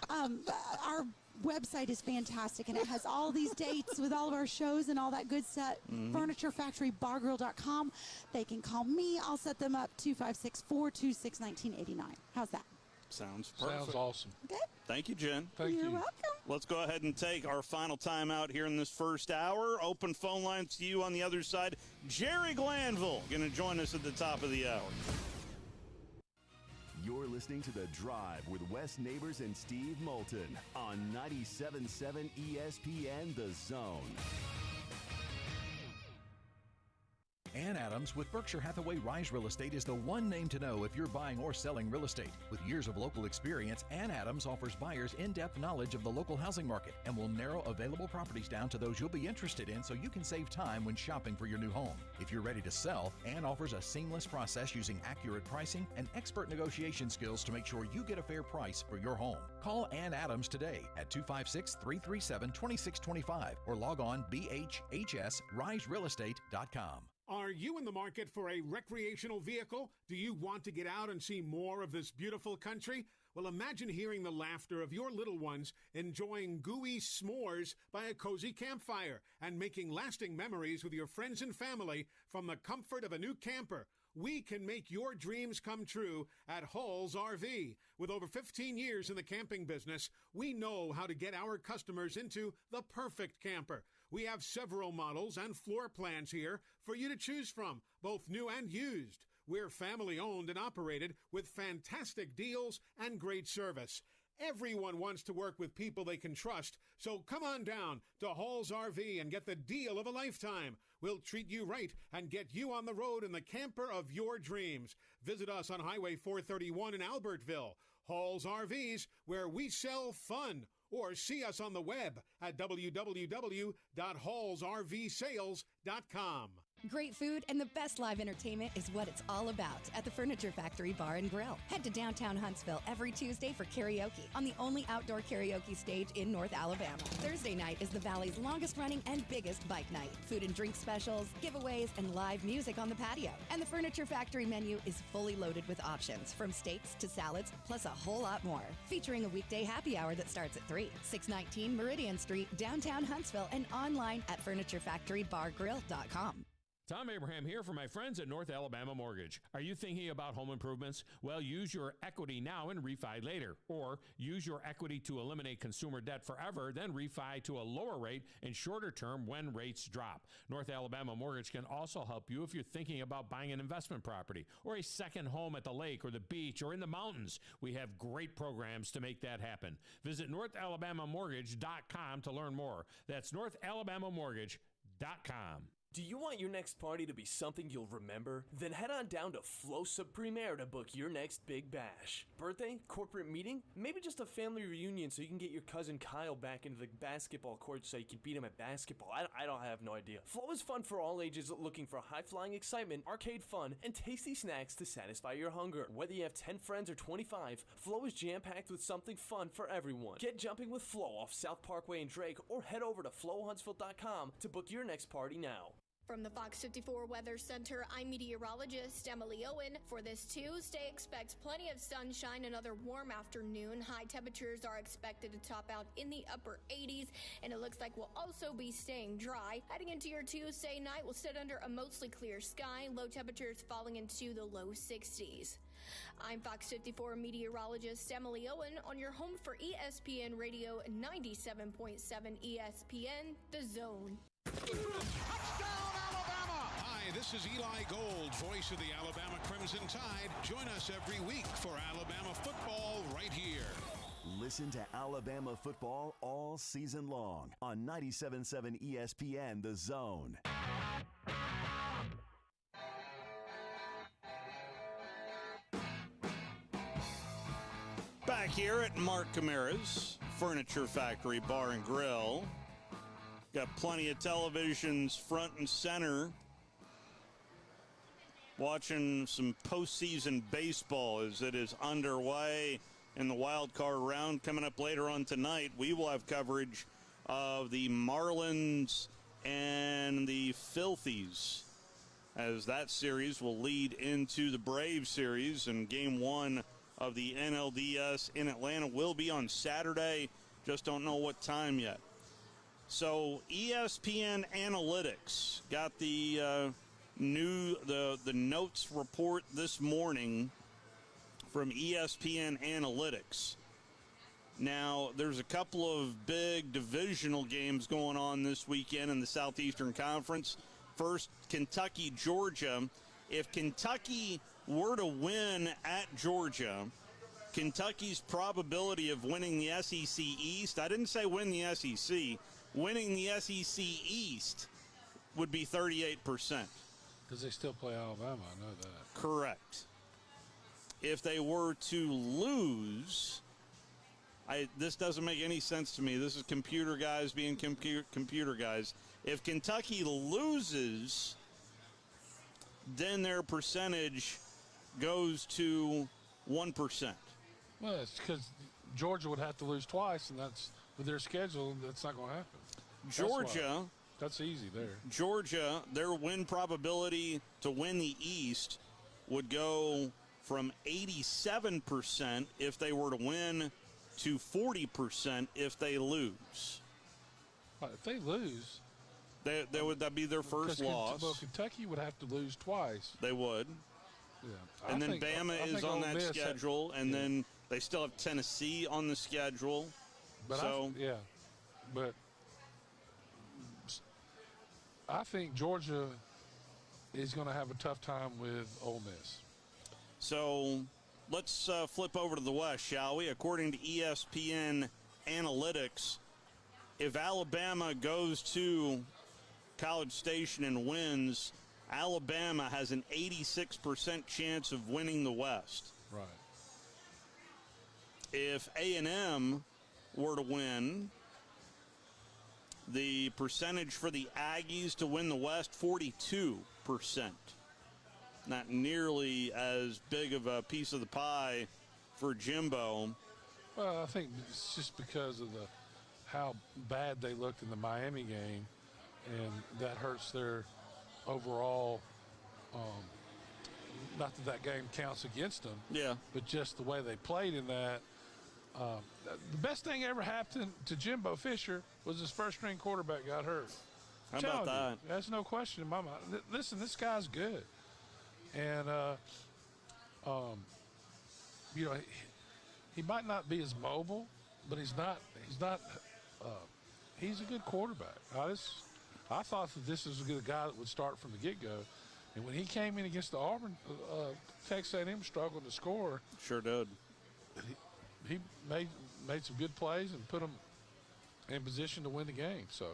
Our website is fantastic and it has all these dates with all of our shows and all that good stuff. FurnitureFactoryBarGrill.com. They can call me. I'll set them up 256-426-1989. How's that? Sounds perfect. Sounds awesome. Okay. Thank you, Jen. You're welcome. Let's go ahead and take our final time out here in this first hour. Open phone lines to you on the other side. Jerry Glanville going to join us at the top of the hour. You're listening to The Drive with Wes Neighbors and Steve Moulton on 97.7 ESPN The Zone. Ann Adams with Berkshire Hathaway Rise Real Estate is the one name to know if you're buying or selling real estate. With years of local experience, Ann Adams offers buyers in-depth knowledge of the local housing market and will narrow available properties down to those you'll be interested in so you can save time when shopping for your new home. If you're ready to sell, Ann offers a seamless process using accurate pricing and expert negotiation skills to make sure you get a fair price for your home. Call Ann Adams today at 256-337-2625 or log on bhhsriserealestate.com. Are you in the market for a recreational vehicle? Do you want to get out and see more of this beautiful country? Well, imagine hearing the laughter of your little ones enjoying gooey s'mores by a cozy campfire and making lasting memories with your friends and family from the comfort of a new camper. We can make your dreams come true at Hall's RV. With over 15 years in the camping business, we know how to get our customers into the perfect camper. We have several models and floor plans here for you to choose from, both new and used. We're family owned and operated with fantastic deals and great service. Everyone wants to work with people they can trust, so come on down to Hall's RV and get the deal of a lifetime. We'll treat you right and get you on the road in the camper of your dreams. Visit us on Highway 431 in Albertville. Hall's RVs, where we sell fun. Or see us on the web at www.hallsrvsales.com. Great food and the best live entertainment is what it's all about at the Furniture Factory Bar and Grill. Head to downtown Huntsville every Tuesday for karaoke on the only outdoor karaoke stage in North Alabama. Thursday night is the Valley's longest running and biggest bike night. Food and drink specials, giveaways, and live music on the patio. And the Furniture Factory menu is fully loaded with options from steaks to salads, plus a whole lot more. Featuring a weekday happy hour that starts at 3. 619 Meridian Street, downtown Huntsville, and online at FurnitureFactoryBarGrill.com. Tom Abraham here for my friends at North Alabama Mortgage. Are you thinking about home improvements? Well, use your equity now and refi later. Or use your equity to eliminate consumer debt forever, then refi to a lower rate and shorter term when rates drop. North Alabama Mortgage can also help you if you're thinking about buying an investment property or a second home at the lake or the beach or in the mountains. We have great programs to make that happen. Visit NorthAlabamaMortgage.com to learn more. That's NorthAlabamaMortgage.com. Do you want your next party to be something you'll remember? Then head on down to Flosa Premier to book your next big bash. Birthday? Corporate meeting? Maybe just a family reunion so you can get your cousin Kyle back into the basketball court so you can beat him at basketball. I don't have no idea. Flow is fun for all ages looking for high-flying excitement, arcade fun, and tasty snacks to satisfy your hunger. Whether you have 10 friends or 25, Flow is jam-packed with something fun for everyone. Get jumping with Flow off South Parkway in Drake or head over to flowhuntsville.com to book your next party now. From the Fox 54 Weather Center, I'm meteorologist Emily Owen. For this Tuesday, expect plenty of sunshine, another warm afternoon. High temperatures are expected to top out in the upper 80s, and it looks like we'll also be staying dry. Heading into your Tuesday night, we'll sit under a mostly clear sky, low temperatures falling into the low 60s. I'm Fox 54 meteorologist Emily Owen on your home for ESPN Radio 97.7 ESPN, The Zone. Hi, this is Eli Gold, voice of the Alabama Crimson Tide. Join us every week for Alabama football right here. Listen to Alabama football all season long on 97.7 ESPN The Zone. Back here at Mark Camara's Furniture Factory Bar and Grill. Got plenty of televisions front and center watching some postseason baseball as it is underway in the wild card round. Coming up later on tonight, we will have coverage of the Marlins and the Filthies, as that series will lead into the Braves series, and game one of the NLDS in Atlanta will be on Saturday. Just don't know what time yet. So ESPN Analytics got the the notes report this morning from ESPN Analytics. Now, there's a couple of big divisional games going on this weekend in the Southeastern Conference. First, Kentucky, Georgia. If Kentucky were to win at Georgia, Kentucky's probability of winning the SEC East, I didn't say win the SEC, winning the SEC East would be 38%. Because they still play Alabama, I know that. Correct. If they were to lose, this doesn't make any sense to me. This is computer guys being computer guys. If Kentucky loses, then their percentage goes to 1%. Well, it's because Georgia would have to lose twice, and that's with their schedule, that's not going to happen. Georgia, that's easy there. Georgia, their win probability to win the East would go from 87% if they were to win to 40% if they lose. If they lose, that'd be their first loss. Well, Kentucky would have to lose twice. They would. Yeah. And then Bama is on that schedule, and then they still have Tennessee on the schedule. But but I think Georgia is going to have a tough time with Ole Miss. So let's flip over to the West, shall we? According to ESPN Analytics, if Alabama goes to College Station and wins, Alabama has an 86% chance of winning the West. Right. If A&M were to win, the percentage for the Aggies to win the West, 42%. Not nearly as big of a piece of the pie for Jimbo. Well, I think it's just because of how bad they looked in the Miami game, and that hurts their overall. Not that game counts against them. Yeah. But just the way they played in that. The best thing ever happened to Jimbo Fisher was his first-string quarterback got hurt. How about that? That's no question in my mind. Listen, this guy's good. And, he might not be as mobile, but he's a good quarterback. I thought that this was a good guy that would start from the get-go. And when he came in against the Auburn, Texas A&M struggled to score. Sure did. He made some good plays and put them in position to win the game. So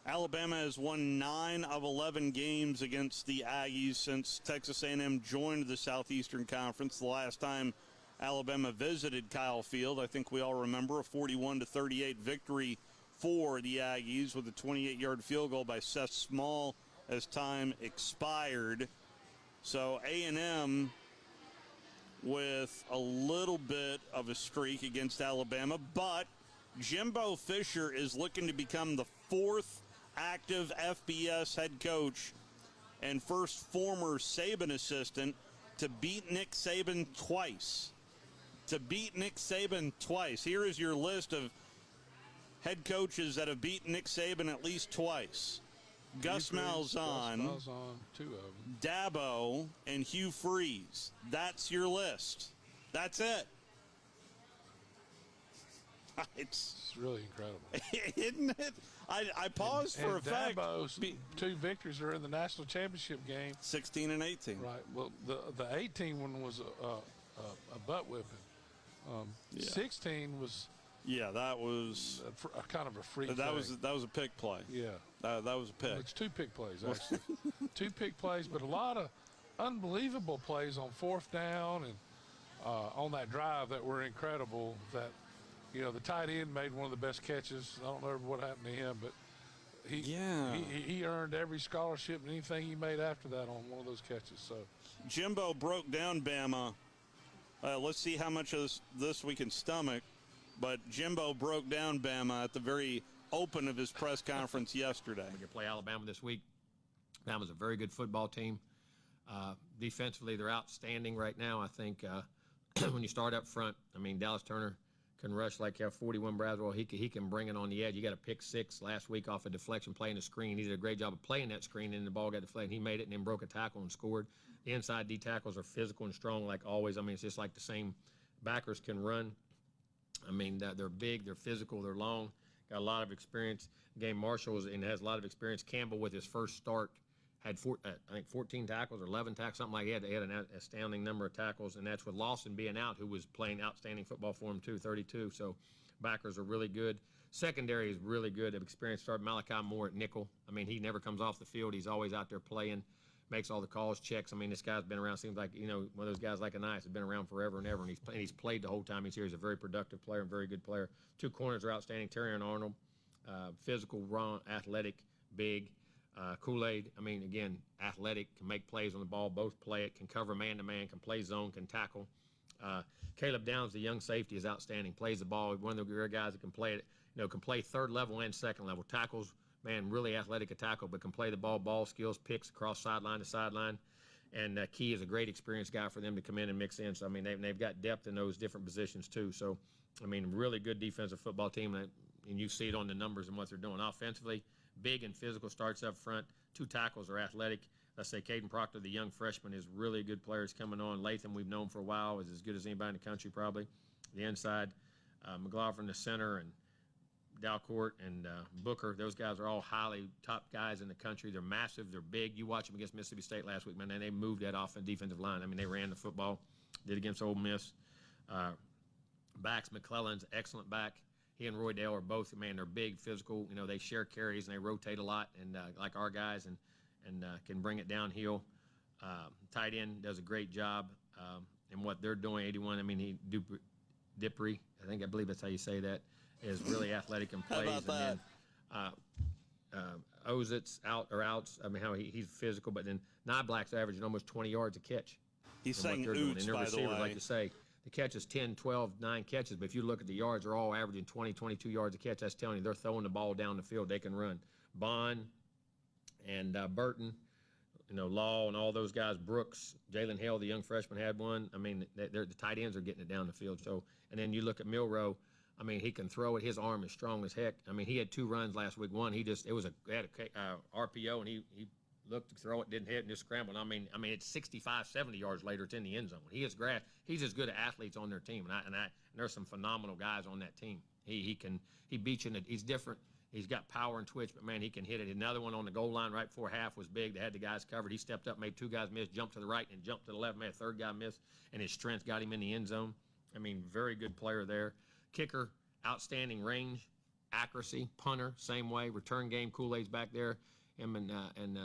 Alabama has won 9 of 11 games against the Aggies since Texas A&M joined the Southeastern Conference. The last time Alabama visited Kyle Field, I think we all remember, a 41-38 victory for the Aggies with a 28-yard field goal by Seth Small as time expired. So A&M with a little bit of a streak against Alabama, but Jimbo Fisher is looking to become the 4th active FBS head coach and first former Saban assistant to beat Nick Saban twice. Here is your list of head coaches that have beaten Nick Saban at least twice. Gus Malzahn, 2 of them. Dabo, and Hugh Freeze. That's your list. That's it. It's really incredible. Isn't it? I paused for effect. Dabo's 2 victories are in the national championship game. 16 and 18. Right. Well, the 18 one was a butt whipping. 16 was. Yeah, that was kind of a freak. That was a pick play. Yeah, that was a pick. It's 2 pick plays actually. 2 pick plays, but a lot of unbelievable plays on 4th down and on that drive that were incredible. That the tight end made one of the best catches. I don't know what happened to him, but he earned every scholarship and anything he made after that on one of those catches. So Jimbo broke down Bama. Let's see how much of this we can stomach. But Jimbo broke down Bama at the very open of his press conference yesterday. We can play Alabama this week. Bama's a very good football team. Defensively, they're outstanding right now. I think when you start up front, I mean, Dallas Turner can rush like 41 Braswell. He can bring it on the edge. You got a pick six last week off a deflection, playing the screen. He did a great job of playing that screen, and the ball got deflected. He made it and then broke a tackle and scored. The inside D tackles are physical and strong like always. I mean, it's just like the same. Backers can run. I mean, they're big, they're physical, they're long, got a lot of experience. Game Marshall has a lot of experience. Campbell, with his first start, had 14 tackles or 11 tackles, something like that. He had an astounding number of tackles, and that's with Lawson being out, who was playing outstanding football for him too, 32. So backers are really good. Secondary is really good. Of experience start Malachi Moore at nickel. I mean, he never comes off the field. He's always out there playing, makes all the calls, checks. I mean, this guy's been around, seems like, one of those guys like an ice, has been around forever and ever, and he's played the whole time he's here. He's a very productive player and very good player. Two corners are outstanding. Terry and Arnold, physical, raw, athletic, big. Kool-Aid, I mean, again, athletic, can make plays on the ball, both play it, can cover man-to-man, can play zone, can tackle. Caleb Downs, the young safety, is outstanding, plays the ball. One of the rare guys that can play it, can play third level and second level. Tackles, man, really athletic at tackle, but can play the ball skills, picks across sideline to sideline. And Key is a great experienced guy for them to come in and mix in. So, I mean, they've got depth in those different positions too. So, I mean, really good defensive football team, and you see it on the numbers and what they're doing. Offensively, big and physical, starts up front. Two tackles are athletic. Let's say Caden Proctor, the young freshman, is really a good player. He's coming on. Latham, we've known for a while, is as good as anybody in the country probably. The inside, McLaughlin, the center, and Dalcourt and Booker, those guys are all highly top guys in the country. They're massive. They're big. You watch them against Mississippi State last week, man, and they moved that defensive line. I mean, they ran the football, did against Ole Miss. Backs, McClellan's excellent back. He and Roy Dale are both, man, they're big, physical. They share carries, and they rotate a lot, and like our guys, and can bring it downhill. Tight end does a great job in what they're doing. 81, I mean, Dippery, I believe that's how you say that, is really athletic and plays. How about that? Ozitz outs. I mean, how he's physical, but then Nyblack's averaging almost 20 yards a catch. He's saying oots, by the way. Like you say, the catches 10, 12, 9 catches, but if you look at the yards, they're all averaging 20, 22 yards a catch. That's telling you they're throwing the ball down the field. They can run. Bond and Burton, Law and all those guys, Brooks, Jalen Hale, the young freshman, had one. I mean, the tight ends are getting it down the field. So, and then you look at Milroe. I mean, he can throw it. His arm is strong as heck. I mean, he had 2 runs last week. One, he had a RPO, and he looked to throw it, didn't hit, and just scrambled. I mean, it's 65, 70 yards later, it's in the end zone. He's as good at athletes on their team, and there's some phenomenal guys on that team. He beats you. He's different. He's got power and twitch, but man, he can hit it. Another one on the goal line right before half was big. They had the guys covered. He stepped up, made 2 guys miss, jumped to the right, and jumped to the left, made a 3rd guy miss, and his strength got him in the end zone. I mean, very good player there. Kicker, outstanding range, accuracy. Punter, same way. Return game, Kool-Aid's back there. Him and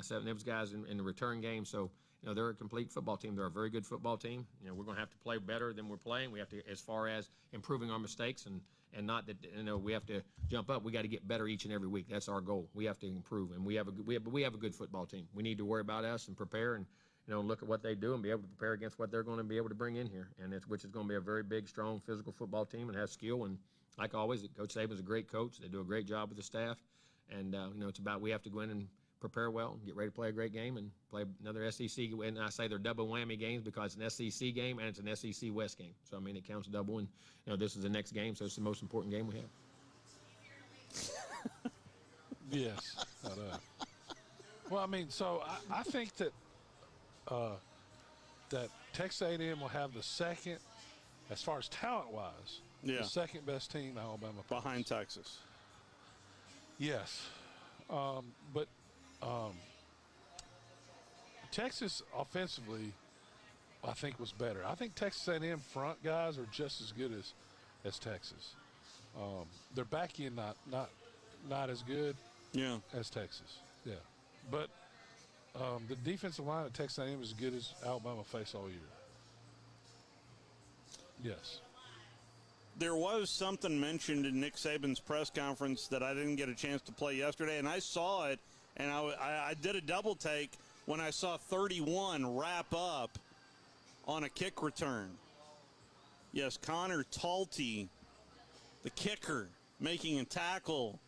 7 those guys in the return game. So, they're a complete football team. They're a very good football team. We're going to have to play better than we're playing. We have to, as far as improving our mistakes and not that, we have to jump up. We got to get better each and every week. That's our goal. We have to improve, and we have a good football team. We need to worry about us and prepare and, look at what they do and be able to prepare against what they're going to be able to bring in here, which is going to be a very big, strong, physical football team and has skill. And like always, Coach Saban's a great coach. They do a great job with the staff, and it's about we have to go in and prepare well and get ready to play a great game and play another SEC. And I say they're double whammy games because it's an SEC game and it's an SEC West game. So, I mean, it counts double. And, this is the next game, so it's the most important game we have. Yes. Well, I mean, so I think that that Texas A&M will have the second, as far as talent-wise, the second best team Alabama plays. Behind Texas. Yes. But Texas offensively, I think, was better. I think Texas A&M front guys are just as good as Texas. Their back end not as good as Texas. Yeah. But the defensive line at Texas A&M is as good as Alabama faced all year. Yes. there was something mentioned in Nick Saban's press conference that I didn't get a chance to play yesterday, and I saw it, and I did a double take when I saw 31 wrap up on a kick return. Yes, Connor Talty, the kicker, making a tackle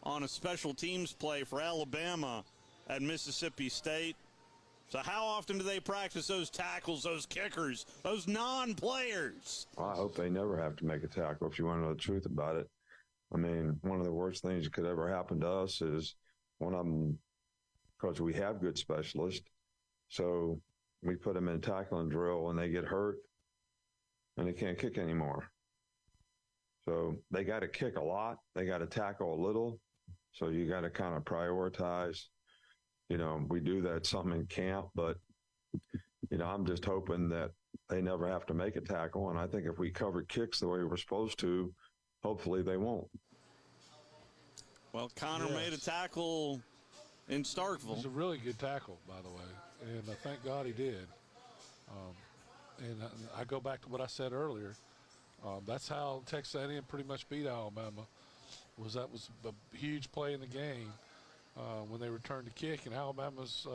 on a special teams play for Alabama at Mississippi State. So how often do they practice those tackles, those kickers, those non-players? Well, I hope they never have to make a tackle, if you want to know the truth about it. I mean, one of the worst things that could ever happen to us is one of them, because we have good specialists, so we put them in tackling drill and they get hurt and they can't kick anymore. So they got to kick a lot. They got to tackle a little. So you got to kind of prioritize. You know, we do that some in camp, but, you know, I'm just hoping that they never have to make a tackle. And I think if we cover kicks the way we're supposed to, hopefully they won't. Well, Connor made a tackle in Starkville. It was a really good tackle, by the way, and thank God he did. And I go back to what I said earlier. That's how Texas A&M pretty much beat Alabama. That was a huge play in the game when they returned the kick, and Alabama's,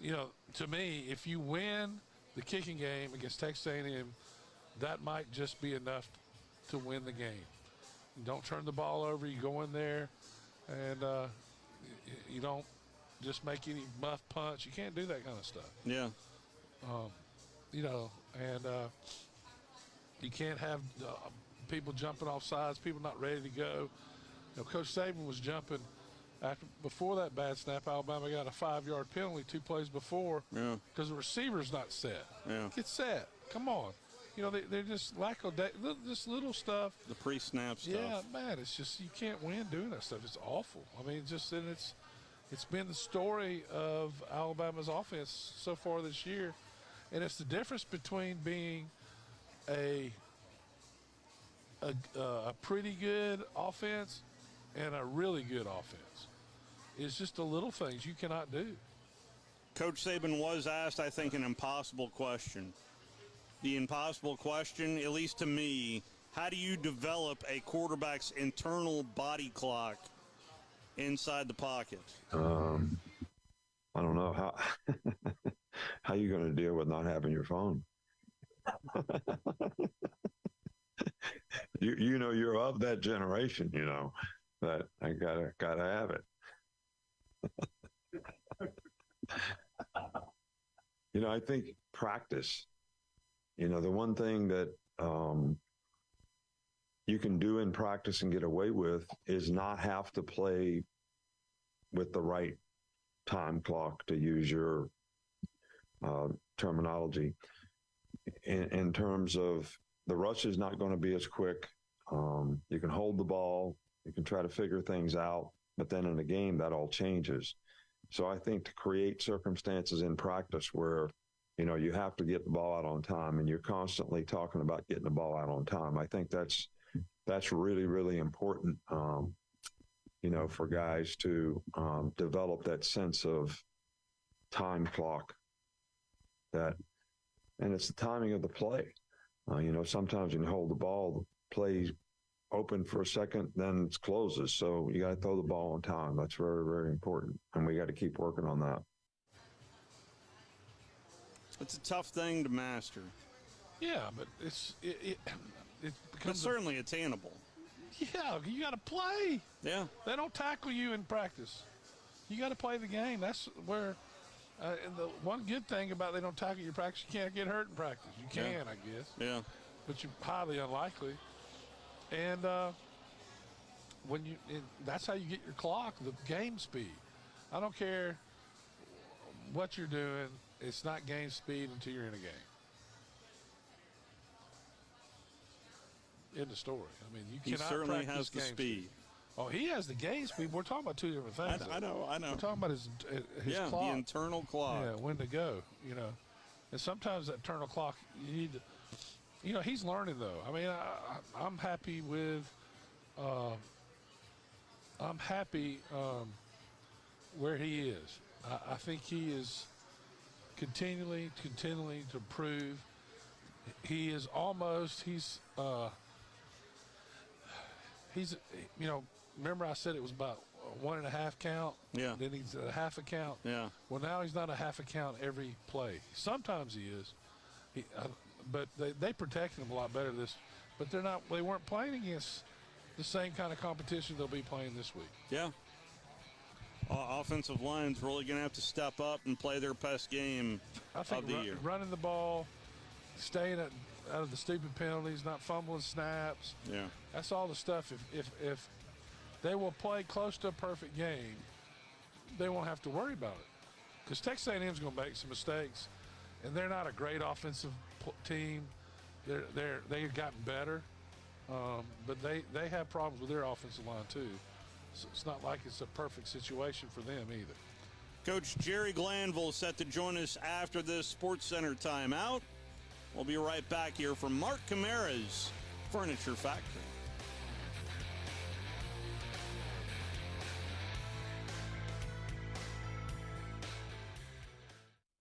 you know, to me, if you win the kicking game against Texas A&M, that might just be enough to win the game. You don't turn the ball over. You go in there, and you don't just make any muff punch. You can't do that kind of stuff. Yeah. You know, and you can't have people jumping off sides, people not ready to go. You know, Coach Saban was jumping before that bad snap. Alabama got a 5-yard penalty 2 plays before because the receiver's not set. Yeah. Get set. Come on. You know, they're just this little stuff. The pre-snap stuff. Yeah, man, it's just you can't win doing that stuff. It's awful. I mean, it's been the story of Alabama's offense so far this year, and it's the difference between being a pretty good offense and a really good offense. It's just the little things you cannot do. Coach Saban was asked, I think, an impossible question. The impossible question, at least to me, how do you develop a quarterback's internal body clock inside the pocket? I don't know. How you going to deal with not having your phone? You know, you're of that generation, you know, that I gotta have it. You know, I think practice, you know, the one thing that you can do in practice and get away with is not have to play with the right time clock, to use your terminology, in terms of the rush is not going to be as quick. You can hold the ball, you can try to figure things out, but then in the game that all changes. So I think to create circumstances in practice where, you know, you have to get the ball out on time and you're constantly talking about getting the ball out on time, I think that's really, really important, you know, for guys to develop that sense of time clock. And it's the timing of the play. You know, sometimes when you hold the ball, the play's open for a second, then it closes. So you got to throw the ball on time. That's very, very important. And we got to keep working on that. It's a tough thing to master. Yeah, but it becomes certainly attainable. Yeah, you got to play. Yeah. They don't tackle you in practice. You got to play the game. That's where and the one good thing about they don't tackle you in practice, you can't get hurt in practice. You can, I guess. Yeah. But you're highly unlikely. And that's how you get your clock, the game speed. I don't care what you're doing. It's not game speed until you're in a game. End of story. I mean, you cannot certainly practice has the game speed. Oh, he has the game speed. We're talking about two different things. I know. We're talking about his clock. The internal clock. Yeah, when to go, you know. And sometimes that internal clock, you need to, you know, he's learning, though. I mean, I'm happy with, where he is. I think he is continually to improve. he is almost, he's, remember I said it was about 1.5 count? Yeah. Then he's at a half a count. Yeah. Well, now he's not a half a count every play. Sometimes he is. But they protected him a lot better but they weren't playing against the same kind of competition they'll be playing this week. Yeah. Offensive line's really going to have to step up and play their best game of the year. Running the ball, staying out of the stupid penalties, not fumbling snaps. Yeah. That's all the stuff. If they will play close to a perfect game, they won't have to worry about it. Because Texas A&M's going to make some mistakes, and they're not a great offensive team. They've gotten better, but they have problems with their offensive line too. So it's not like it's a perfect situation for them either. Coach Jerry Glanville set to join us after this Sports Center timeout. We'll be right back here from Mark Camara's Furniture Factory.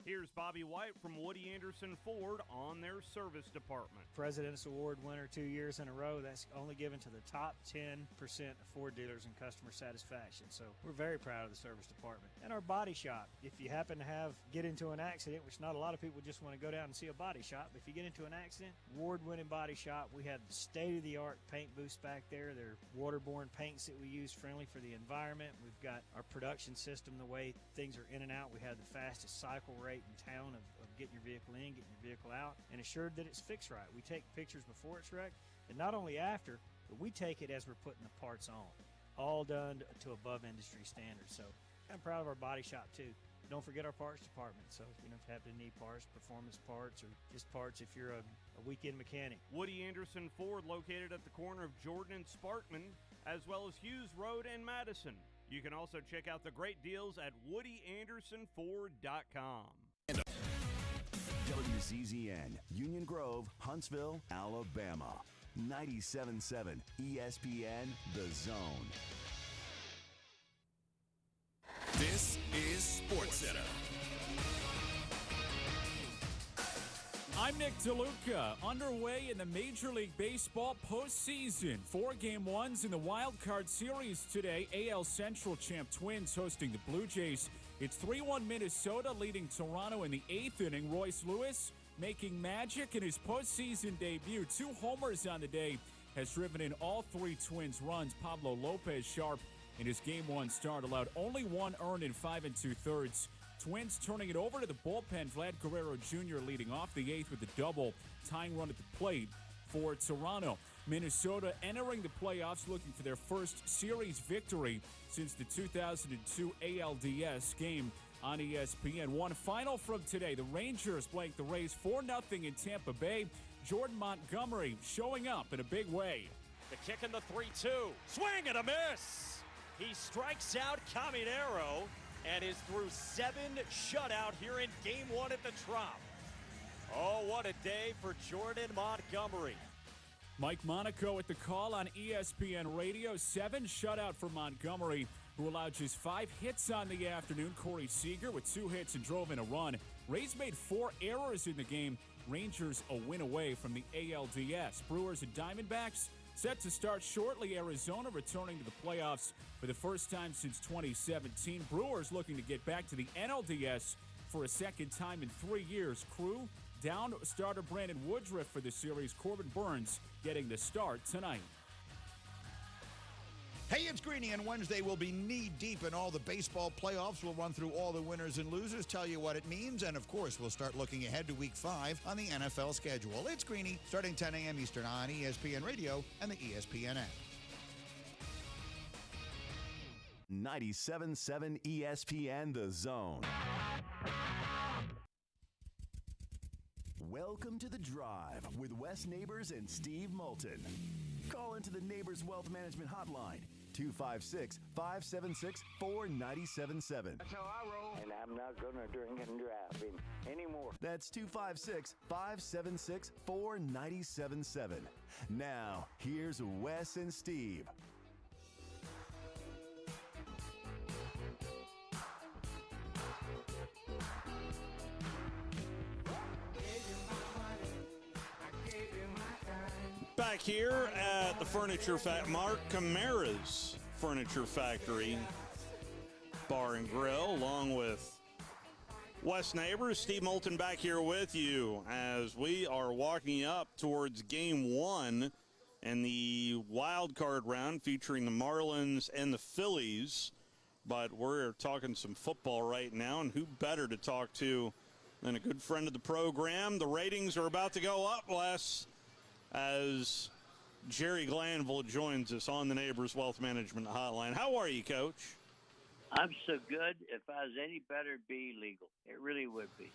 Here's Bobby White from Woody Anderson Ford on their service department. President's Award winner 2 years in a row. That's only given to the top 10% of Ford dealers in customer satisfaction. So we're very proud of the service department. And our body shop. If you happen to get into an accident, which not a lot of people just want to go down and see a body shop, but if you get into an accident, award-winning body shop. We have state-of-the-art paint booths back there. They're waterborne paints that we use, friendly for the environment. We've got our production system, the way things are in and out. We have the fastest cycle rate in town of getting your vehicle in, getting your vehicle out, and assured that it's fixed right. We take pictures before it's wrecked, and not only after, but we take it as we're putting the parts on. All done to above industry standards. So I'm proud of our body shop too. Don't forget our parts department. So if you happen to need parts, performance parts, or just parts if you're a weekend mechanic. Woody Anderson Ford, located at the corner of Jordan and Sparkman, as well as Hughes Road and Madison. You can also check out the great deals at WoodyAndersonFord.com. WCZN, Union Grove, Huntsville, Alabama. 97.7 ESPN, The Zone. This is SportsCenter. I'm Nick DeLuca. Underway in the Major League Baseball postseason. 4 Game 1s in the Wild Card Series today. AL Central champ Twins hosting the Blue Jays. It's 3-1 Minnesota leading Toronto in the 8th inning. Royce Lewis making magic in his postseason debut. 2 homers on the day has driven in all 3 Twins runs. Pablo Lopez sharp in his Game 1 start allowed only 1 earned in 5 2/3. Twins turning it over to the bullpen. Vlad Guerrero Jr. leading off the 8th with a double. Tying run at the plate for Toronto. Minnesota entering the playoffs looking for their first series victory since the 2002 ALDS game on ESPN. One final from today. The Rangers blank the Rays 4-0 in Tampa Bay. Jordan Montgomery showing up in a big way. The kick in the 3-2. Swing and a miss. He strikes out Caminero and is through 7 shutout here in Game 1 at the Trop. Oh, what a day for Jordan Montgomery. Mike Monaco at the call on ESPN Radio. 7 shutout for Montgomery, who allowed just 5 hits on the afternoon. Corey Seager with 2 hits and drove in a run. Rays made 4 errors in the game. Rangers a win away from the ALDS. Brewers and Diamondbacks set to start shortly. Arizona returning to the playoffs for the first time since 2017. Brewers looking to get back to the NLDS for a second time in 3 years. Crew down starter Brandon Woodruff for the series. Corbin Burns getting the start tonight. Hey, it's Greeny, and Wednesday we'll be knee-deep in all the baseball playoffs. We'll run through all the winners and losers, tell you what it means, and, of course, we'll start looking ahead to Week 5 on the NFL schedule. It's Greeny, starting 10 a.m. Eastern on ESPN Radio and the ESPN app. 97.7 ESPN, The Zone. Welcome to The Drive with Wes Neighbors and Steve Moulton. Call into the Neighbors Wealth Management Hotline, 256-576-4977. That's how I roll. And I'm not going to drink and drive anymore. That's 256-576-4977. Now, here's Wes and Steve. back here at the Mark Camara's Furniture Factory Bar and Grill, along with Wes Neighbors. Steve Moulton back here with you as we are walking up towards Game 1 in the wild card round featuring the Marlins and the Phillies. But we're talking some football right now, and who better to talk to than a good friend of the program? The ratings are about to go up, Wes, as Jerry Glanville joins us on the Neighbors Wealth Management Hotline. How are you, Coach? I'm so good. If I was any better, it'd be legal. It really would be.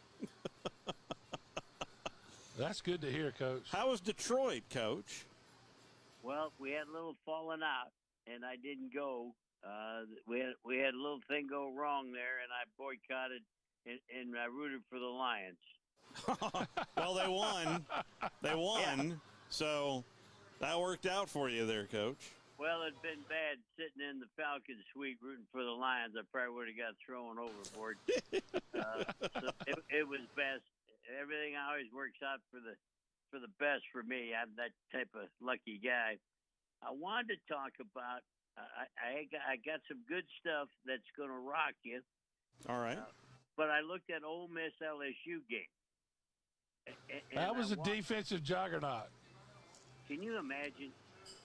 That's good to hear, Coach. How was Detroit, Coach? Well, we had a little falling out, and I didn't go. We had a little thing go wrong there, and I boycotted, and I rooted for the Lions. Well, they won. They won. Yeah. So that worked out for you there, Coach. Well, it'd been bad sitting in the Falcon suite rooting for the Lions. I probably would have got thrown overboard. So it was best. Everything always works out for the best for me. I'm that type of lucky guy. I wanted to talk about. I got some good stuff that's going to rock you. All right. But I looked at Ole Miss LSU game. That was a defensive juggernaut. Can you imagine?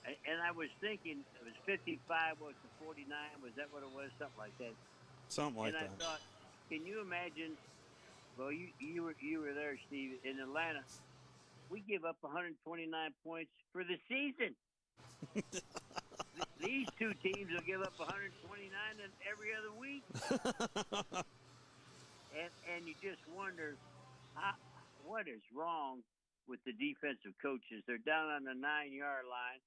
And I was thinking it was 55, was to 49? Was that what it was? Something like that. Something like that. And I thought, can you imagine? Well, you were there, Steve, in Atlanta. We give up 129 points for the season. These two teams will give up 129 every other week. and you just wonder what is wrong with the defensive coaches. They're down on the 9-yard line,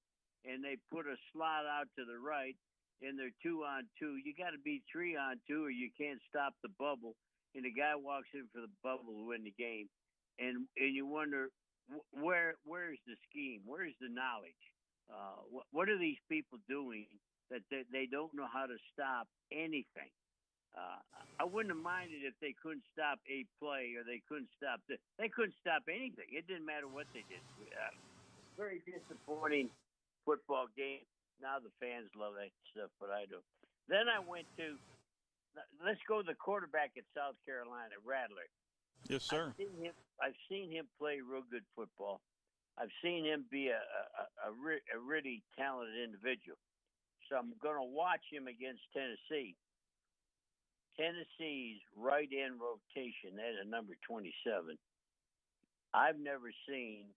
and they put a slot out to the right, and they're 2-on-2. You got to be 3-on-2, or you can't stop the bubble. And the guy walks in for the bubble to win the game. And you wonder, where's the scheme? Where's the knowledge? What are these people doing that they don't know how to stop anything? I wouldn't have minded if they couldn't stop a play or they couldn't stop anything. It didn't matter what they did. Very disappointing football game. Now the fans love that stuff, but I don't. Then I went to, let's go to the quarterback at South Carolina, Rattler. Yes, sir. I've seen him play real good football. I've seen him be a really talented individual. So I'm going to watch him against Tennessee. Tennessee's right end rotation, that is number 27. I've never seen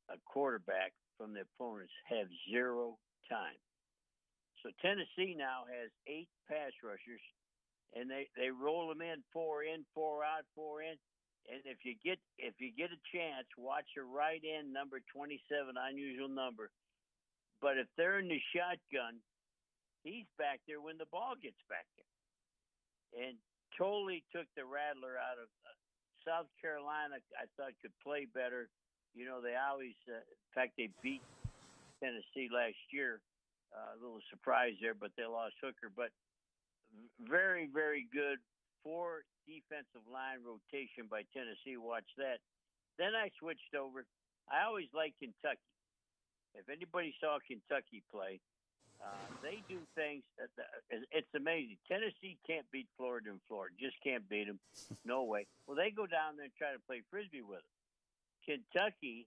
a quarterback from the opponents have zero time. So Tennessee now has 8 pass rushers, and they roll them in, 4 in, 4 out, 4 in. And if you get a chance, watch a right end number 27, unusual number. But if they're in the shotgun, he's back there when the ball gets back there. And totally took the Rattler out of South Carolina. I thought could play better. You know, they always, in fact, they beat Tennessee last year. A little surprise there, but they lost Hooker. But very, very good 4 defensive line rotation by Tennessee. Watch that. Then I switched over. I always liked Kentucky. If anybody saw Kentucky play, they do things. It's amazing. Tennessee can't beat Florida in Florida. Just can't beat them. No way. Well, they go down there and try to play Frisbee with them. Kentucky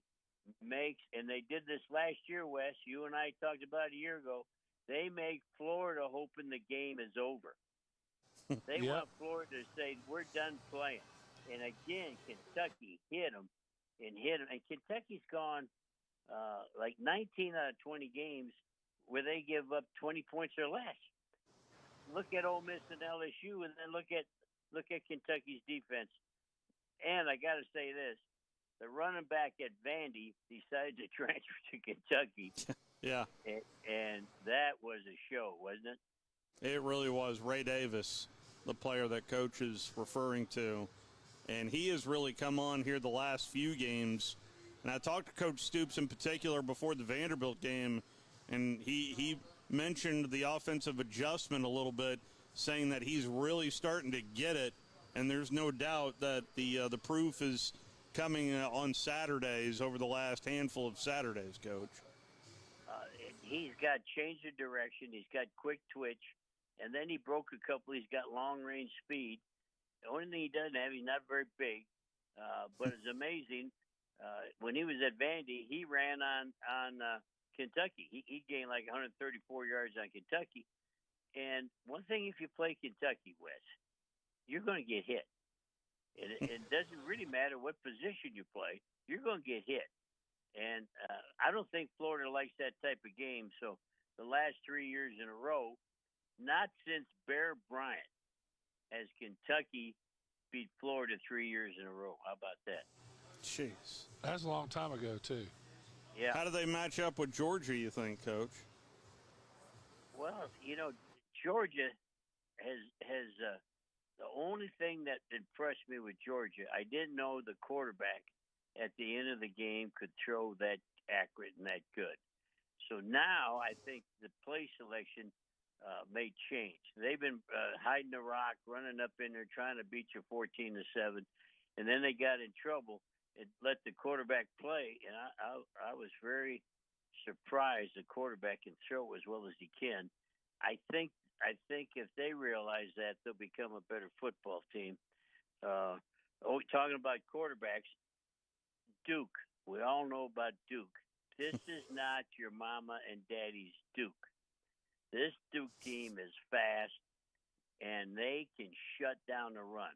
makes, and they did this last year, Wes. You and I talked about a year ago. They make Florida hoping the game is over. They want Florida to say, we're done playing. And again, Kentucky hit them. And Kentucky's gone like 19 out of 20 games where they give up 20 points or less. Look at Ole Miss and LSU, and then look at Kentucky's defense. And I got to say this. The running back at Vandy decided to transfer to Kentucky. Yeah. And that was a show, wasn't it? It really was. Ray Davis, the player that Coach is referring to. And he has really come on here the last few games. And I talked to Coach Stoops in particular before the Vanderbilt game, and he mentioned the offensive adjustment a little bit, saying that he's really starting to get it. And there's no doubt that the proof is coming on Saturdays over the last handful of Saturdays, Coach? He's got change of direction. He's got quick twitch. And then he broke a couple. He's got long-range speed. The only thing he doesn't have, he's not very big, but it's amazing. When he was at Vandy, he ran on Kentucky. He gained like 134 yards on Kentucky. And one thing, if you play Kentucky, Wes, you're going to get hit. It doesn't really matter what position you play. You're going to get hit. And I don't think Florida likes that type of game. So the last 3 years in a row, not since Bear Bryant, has Kentucky beat Florida 3 years in a row. How about that? Jeez. That's a long time ago, too. Yeah. How do they match up with Georgia, you think, Coach? Well, Georgia has the only thing that impressed me with Georgia, I didn't know the quarterback at the end of the game could throw that accurate and that good. So now I think the play selection may change. They've been hiding the rock, running up in there, trying to beat you 14-7, and then they got in trouble and let the quarterback play. And I was very surprised the quarterback can throw as well as he can. I think if they realize that, they'll become a better football team. Talking about quarterbacks, Duke. We all know about Duke. This is not your mama and daddy's Duke. This Duke team is fast, and they can shut down the run.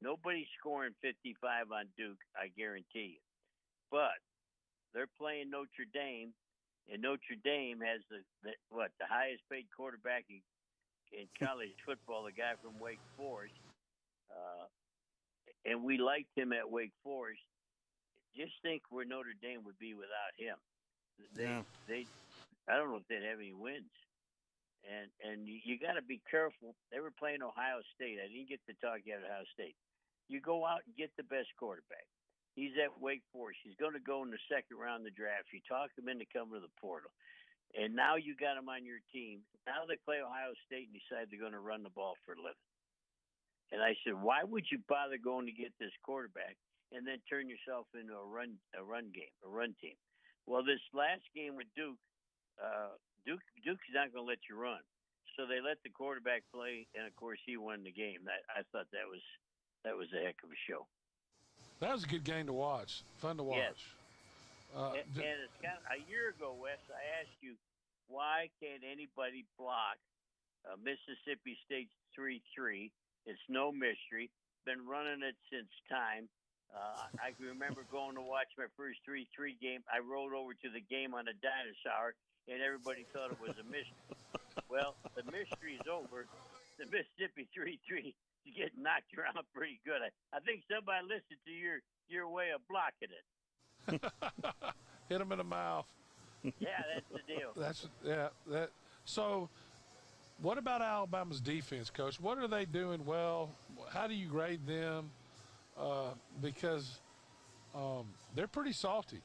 Nobody's scoring 55 on Duke, I guarantee you. But they're playing Notre Dame, and Notre Dame has the highest paid quarterback in college football, the guy from Wake Forest. And we liked him at Wake Forest. Just think where Notre Dame would be without him. I don't know if they'd have any wins. And you got to be careful. They were playing Ohio State. I didn't get to talk yet at Ohio State. You go out and get the best quarterback. He's at Wake Forest. He's going to go in the second round of the draft. You talk him into coming to the portal. And now you got him on your team. Now they play Ohio State and decide they're going to run the ball for a living. And I said, why would you bother going to get this quarterback and then turn yourself into a run team? Well, this last game with Duke's not going to let you run. So they let the quarterback play, and of course he won the game. I thought that was a heck of a show. That was a good game to watch. Fun to watch. Yes. And it's kind of, a year ago, Wes, I asked you, why can't anybody block Mississippi State's 3-3? It's no mystery. Been running it since time. I can remember going to watch my first 3-3 game. I rolled over to the game on a dinosaur, and everybody thought it was a mystery. Well, the mystery's over. The Mississippi 3-3 is getting knocked around pretty good. I think somebody listened to your way of blocking it. Hit him in the mouth. Yeah, that's the deal. So, what about Alabama's defense, Coach? What are they doing well? How do you grade them? Because they're pretty salty.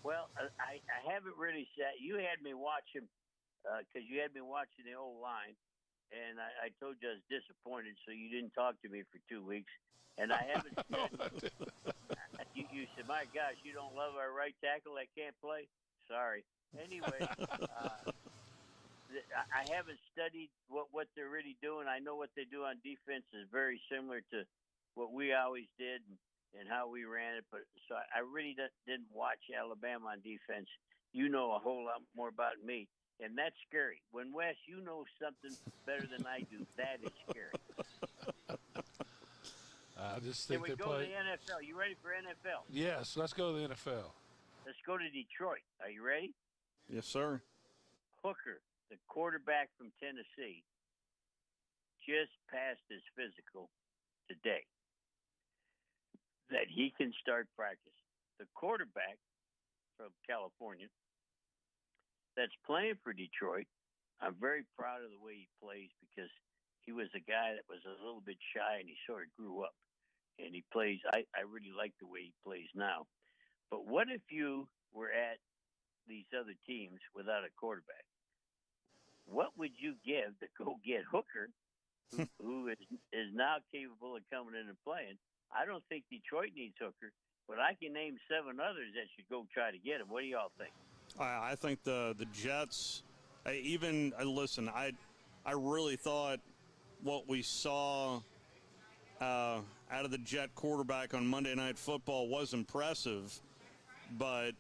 Well, I haven't really sat. You had me watching because you had me watching the old line, and I told you I was disappointed, so you didn't talk to me for 2 weeks. And I haven't said. You said, "My gosh, you don't love our right tackle that can't play." Sorry. Anyway, I haven't studied what they're really doing. I know what they do on defense is very similar to what we always did and how we ran it. But so I really didn't watch Alabama on defense. You know a whole lot more about me, and that's scary. When Wes, you know something better than I do, that is scary. I just think Can we go to the NFL? You ready for NFL? Yes, let's go to the NFL. Let's go to Detroit. Are you ready? Yes, sir. Hooker, the quarterback from Tennessee, just passed his physical today that he can start practice. The quarterback from California that's playing for Detroit, I'm very proud of the way he plays because he was a guy that was a little bit shy and he sort of grew up. And he plays, I really like the way he plays now. But what if you were at these other teams without a quarterback? What would you give to go get Hooker, who is now capable of coming in and playing? I don't think Detroit needs Hooker, but I can name 7 others that should go try to get him. What do y'all think? I think the Jets, listen, I really thought what we saw out of the Jet quarterback on Monday Night Football was impressive, but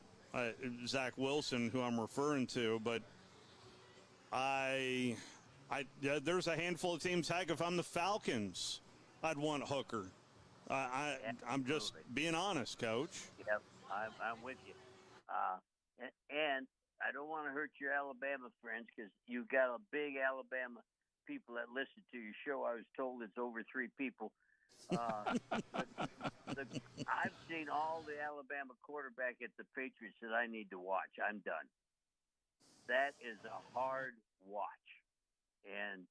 Zach Wilson, who I'm referring to, but there's a handful of teams. Heck, if I'm the Falcons, I'd want Hooker. I'm just being honest, Coach. Yep, I'm with you. And I don't want to hurt your Alabama friends because you've got a big Alabama people that listen to your show. I was told it's over 3 people. I've seen all the Alabama quarterback at the Patriots that I need to watch. I'm done. That is a hard watch. And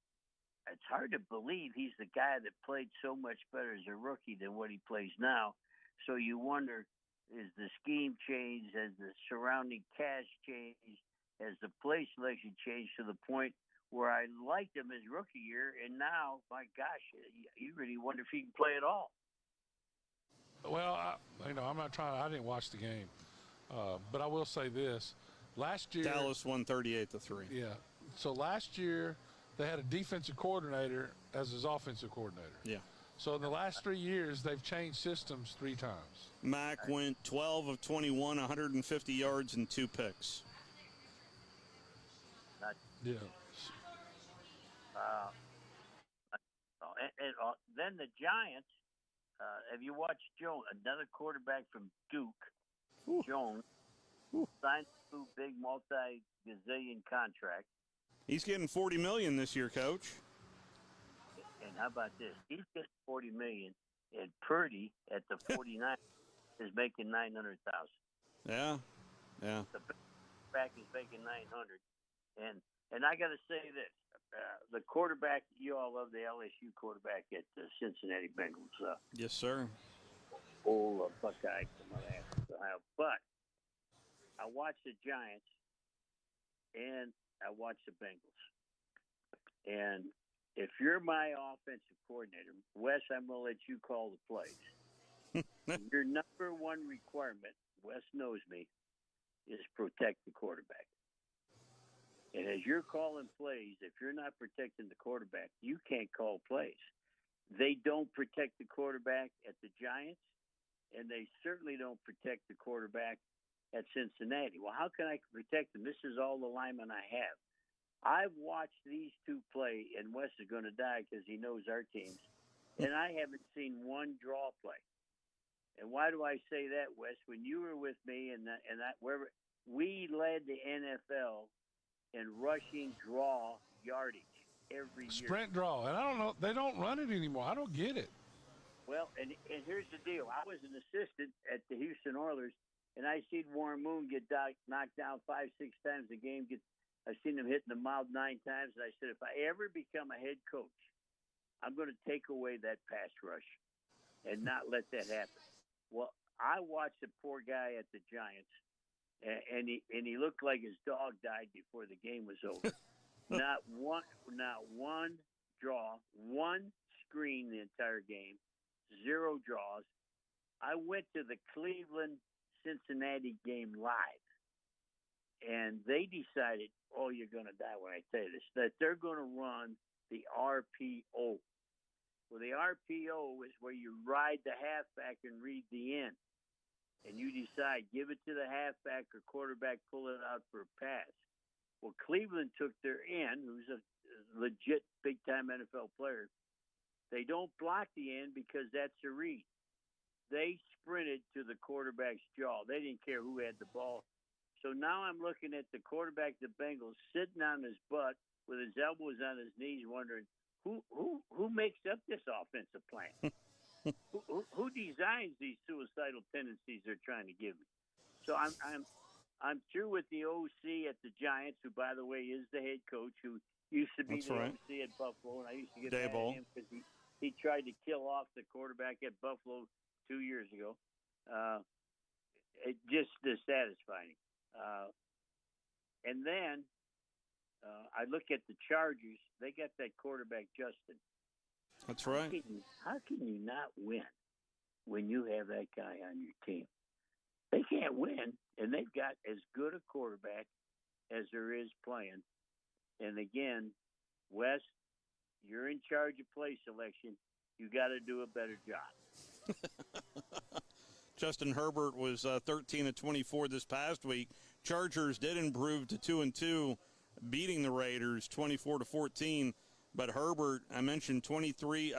it's hard to believe he's the guy that played so much better as a rookie than what he plays now. So you wonder, is the scheme changed? Has the surrounding cast changed? Has the play selection changed to the point where I liked him his rookie year, and now, my gosh, you really wonder if he can play at all. Well, I'm not trying. I didn't watch the game, but I will say this: last year, Dallas won 38-3. Yeah. So last year they had a defensive coordinator as his offensive coordinator. Yeah. So in the last 3 years, they've changed systems 3 times. Mack went 12 of 21, 150 yards and 2 picks. Yeah. Then the Giants. Have you watched Jones, another quarterback from Duke? Jones signed a big multi-gazillion contract. He's getting $40 million this year, Coach. And how about this? He's getting $40 million, and Purdy at the 49 is making $900,000. Yeah. The back is making $900,000, and I got to say this. The quarterback, you all love the LSU quarterback at the Cincinnati Bengals. Yes, sir. Old Buckeye from Ohio. But I watched the Giants and I watched the Bengals. And if you're my offensive coordinator, Wes, I'm going to let you call the plays. Your number one requirement, Wes knows me, is protect the quarterback. And as you're calling plays, if you're not protecting the quarterback, you can't call plays. They don't protect the quarterback at the Giants, and they certainly don't protect the quarterback at Cincinnati. Well, how can I protect them? This is all the linemen I have. I've watched these 2 play, and Wes is going to die because he knows our teams, and I haven't seen one draw play. And why do I say that, Wes? When you were with me and wherever we led the NFL in rushing draw yardage every year. Sprint draw. And I don't know. They don't run it anymore. I don't get it. Well, and here's the deal. I was an assistant at the Houston Oilers, and I seen Warren Moon get knocked down 5-6 times a game. I've seen him hitting the mound 9 times. And I said, if I ever become a head coach, I'm going to take away that pass rush and not let that happen. Well, I watched the poor guy at the Giants. And he looked like his dog died before the game was over. Not one draw, 1 screen the entire game, 0 draws. I went to the Cleveland-Cincinnati game live, and they decided, you're going to die when I tell you this, that they're going to run the RPO. Well, the RPO is where you ride the halfback and read the end. And you decide, give it to the halfback or quarterback, pull it out for a pass. Well, Cleveland took their end, who's a legit big-time NFL player. They don't block the end because that's a read. They sprinted to the quarterback's jaw. They didn't care who had the ball. So now I'm looking at the quarterback of the Bengals sitting on his butt with his elbows on his knees wondering, who makes up this offensive plan? Who designs these suicidal tendencies they're trying to give me? So I'm through with the OC at the Giants, who, by the way, is the head coach, who used to be OC at Buffalo, and I used to get mad at him because he tried to kill off the quarterback at Buffalo 2 years ago. It just dissatisfying. And then I look at the Chargers. They got that quarterback, Justin. That's right. How can you not win when you have that guy on your team. They can't win, and they've got as good a quarterback as there is playing. And again, Wes, you're in charge of play selection. You got to do a better job. Justin Herbert was 13 of 24 this past week. Chargers did improve to 2-2, beating the Raiders 24-14. But Herbert, I mentioned 13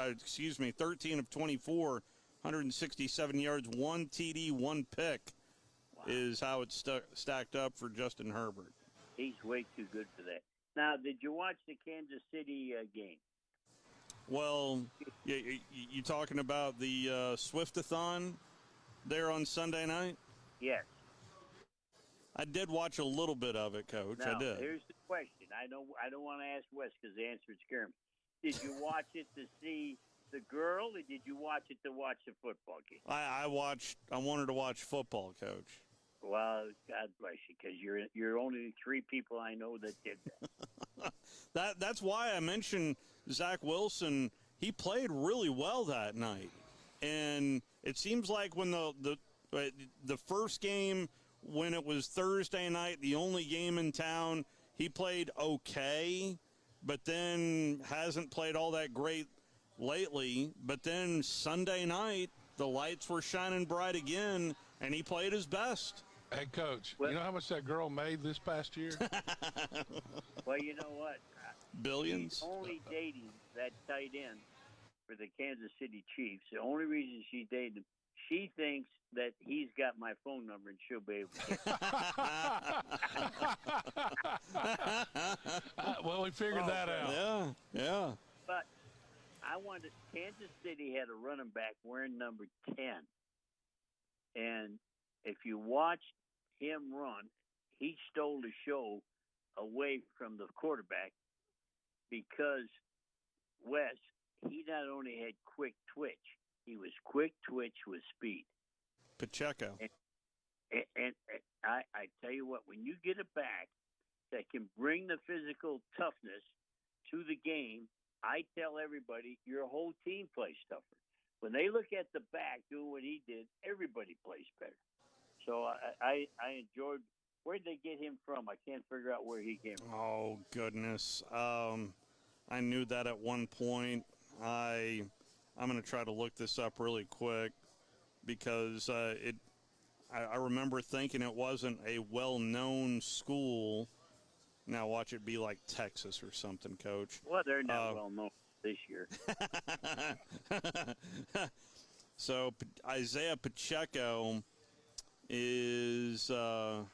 of 24, 167 yards, 1 TD, 1 pick is how it's stacked up for Justin Herbert. He's way too good for that. Now, did you watch the Kansas City game? Well, you talking about the Swiftathon there on Sunday night? Yes. I did watch a little bit of it, Coach. Now, I did. Here's the question. I don't want to ask Wes because the answer would scare me. Did you watch it to see the girl, or did you watch it to watch the football game? I wanted to watch football, Coach. Well, God bless you, because you're only 3 people I know that did that. That's why I mentioned Zach Wilson. He played really well that night, and it seems like when the first game, when it was Thursday night, the only game in town, he played okay, but then hasn't played all that great lately. But then Sunday night, the lights were shining bright again, and he played his best. Hey, Coach, you know how much that girl made this past year? Well, you know what? Billions. She's only dating that tight end for the Kansas City Chiefs. The only reason she dated him, she thinks that he's got my phone number and she'll be able to get it. Well, we figured that out. Yeah. But Kansas City had a running back wearing number 10. And if you watched him run, he stole the show away from the quarterback because Wes, he not only had quick twitch, he was quick twitch with speed. Pacheco. And I tell you what, when you get a back that can bring the physical toughness to the game, I tell everybody your whole team plays tougher. When they look at the back doing what he did, everybody plays better. So I enjoyed. Where did they get him from? I can't figure out where he came from. Oh, goodness. I knew that at one point. I'm going to try to look this up really quick because I remember thinking it wasn't a well-known school. Now watch it be like Texas or something, Coach. Well, they're not well-known this year. So Isaiah Pacheco is, I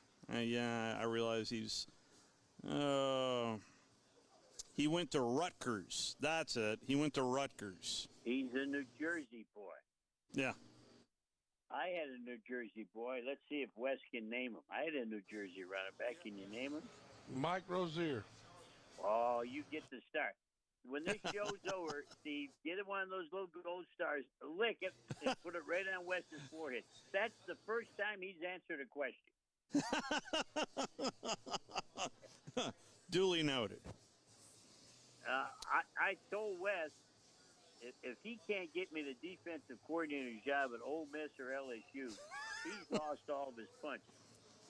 realize he went to Rutgers. That's it. He went to Rutgers. He's a New Jersey boy. Yeah. I had a New Jersey boy. Let's see if Wes can name him. I had a New Jersey running back. Can you name him? Mike Rozier. Oh, you get the start. When this show's over, Steve, get one of those little gold stars, lick it, and put it right on Wes's forehead. That's the first time he's answered a question. Duly noted. I told Wes, if he can't get me the defensive coordinator's job at Ole Miss or LSU, he's lost all of his punch.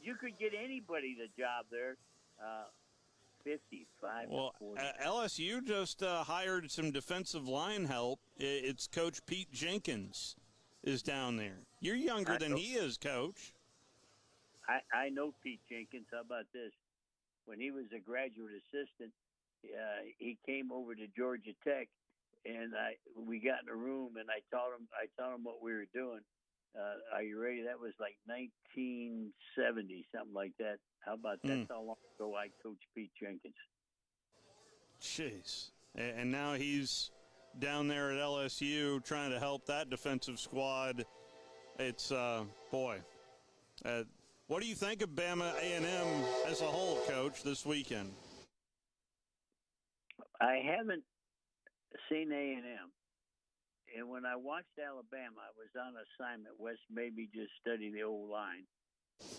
You could get anybody the job there. 55. Well, LSU just hired some defensive line help. It's Coach Pete Jenkins is down there. You're younger than he is, Coach. I know Pete Jenkins. How about this? When he was a graduate assistant, he came over to Georgia Tech, and we got in a room, and I taught him what we were doing. Are you ready? That was like 1970, something like that. How about that? That's how long ago I coached Pete Jenkins. Jeez. And now he's down there at LSU trying to help that defensive squad. It's, boy. What do you think of Bama A&M as a whole, Coach, this weekend? I haven't seen A&M. And when I watched Alabama, I was on assignment. West maybe just study the old line.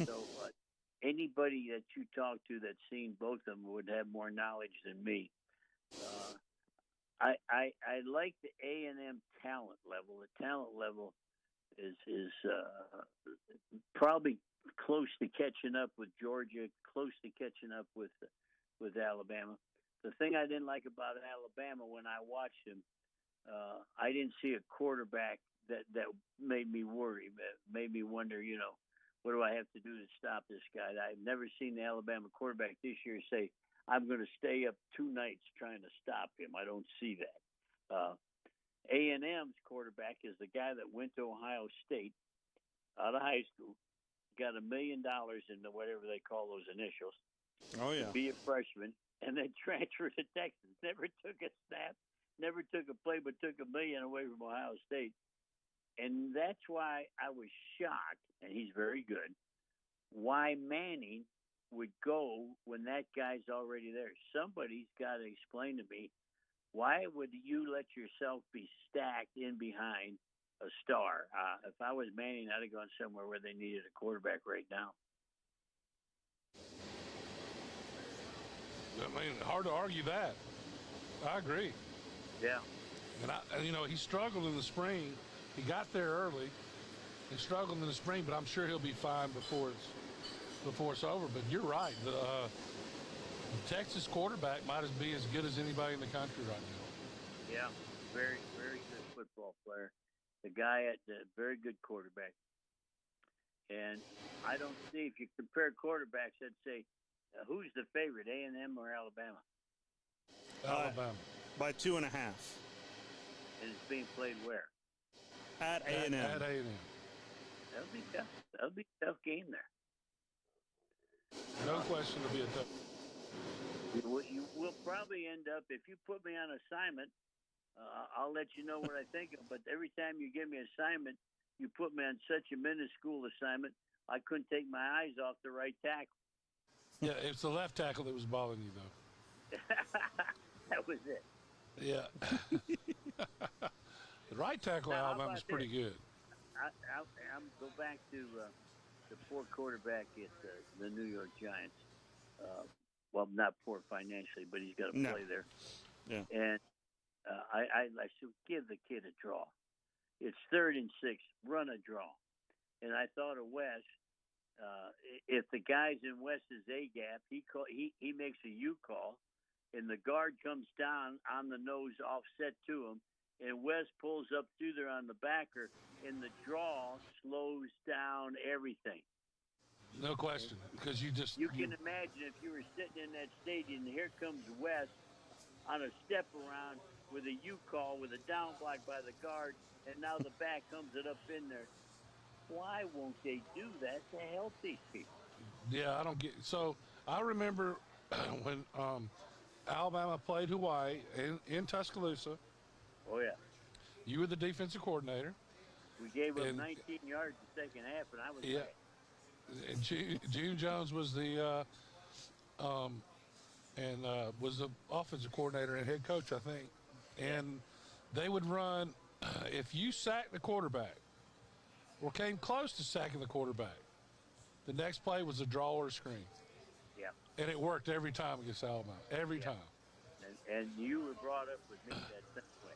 So anybody that you talk to that's seen both of them would have more knowledge than me. I like the A&M talent level. The talent level is probably close to catching up with Georgia, close to catching up with Alabama. The thing I didn't like about Alabama when I watched him, I didn't see a quarterback that made me worry, made me wonder, what do I have to do to stop this guy? I've never seen the Alabama quarterback this year say, I'm going to stay up 2 nights trying to stop him. I don't see that. A&M's quarterback is the guy that went to Ohio State out of high school, got $1 million in whatever they call those initials. Oh, yeah. To be a freshman, and then transferred to Texas. Never took a snap, never took a play, but took $1 million away from Ohio State. And that's why I was shocked, and he's very good, why Manning would go when that guy's already there. Somebody's got to explain to me, why would you let yourself be stacked in behind a star? If I was Manning, I'd have gone somewhere where they needed a quarterback right now. I mean, hard to argue that. I agree. Yeah. And he struggled in the spring. He got there early. He struggled in the spring, but I'm sure he'll be fine before it's over. But you're right. The Texas quarterback might be as good as anybody in the country right now. Yeah, very, very good football player. The guy at the very good quarterback. And I don't see, if you compare quarterbacks, I'd say, who's the favorite, A&M or Alabama? Alabama. By 2.5. And it's being played where? At A&M. At A&M. That'll be tough. That'll be a tough game there. No question it'll be a tough. You will probably end up, if you put me on assignment, I'll let you know what I think. But every time you give me an assignment, you put me on such a minuscule assignment, I couldn't take my eyes off the right tackle. Yeah, it's the left tackle that was bothering you, though. That was it. Yeah. The right tackle Now, Alabama's pretty good. I'm go back to the poor quarterback at the New York Giants. Well, not poor financially, but he's got to play there. Yeah. And I should give the kid a draw. It's 3rd and 6, run a draw. And I thought of Wes. If the guy's in Wes's A gap, he makes a U call, and the guard comes down on the nose offset to him, and Wes pulls up through there on the backer, and the draw slows down everything. No question, because you can imagine if you were sitting in that stadium, and here comes Wes on a step around with a U call with a down block by the guard, and now the back comes it up in there. Why won't they do that to help these people? Yeah, I don't get. So I remember when Alabama played Hawaii in Tuscaloosa. Oh yeah. You were the defensive coordinator. We gave up 19 yards the second half, and I was back. And Gene Jones was the was the offensive coordinator and head coach, I think. And they would run if you sacked the quarterback or came close to sacking the quarterback, the next play was a draw or a screen. Yeah. And it worked every time against Alabama. Every time. And you were brought up with me that same way.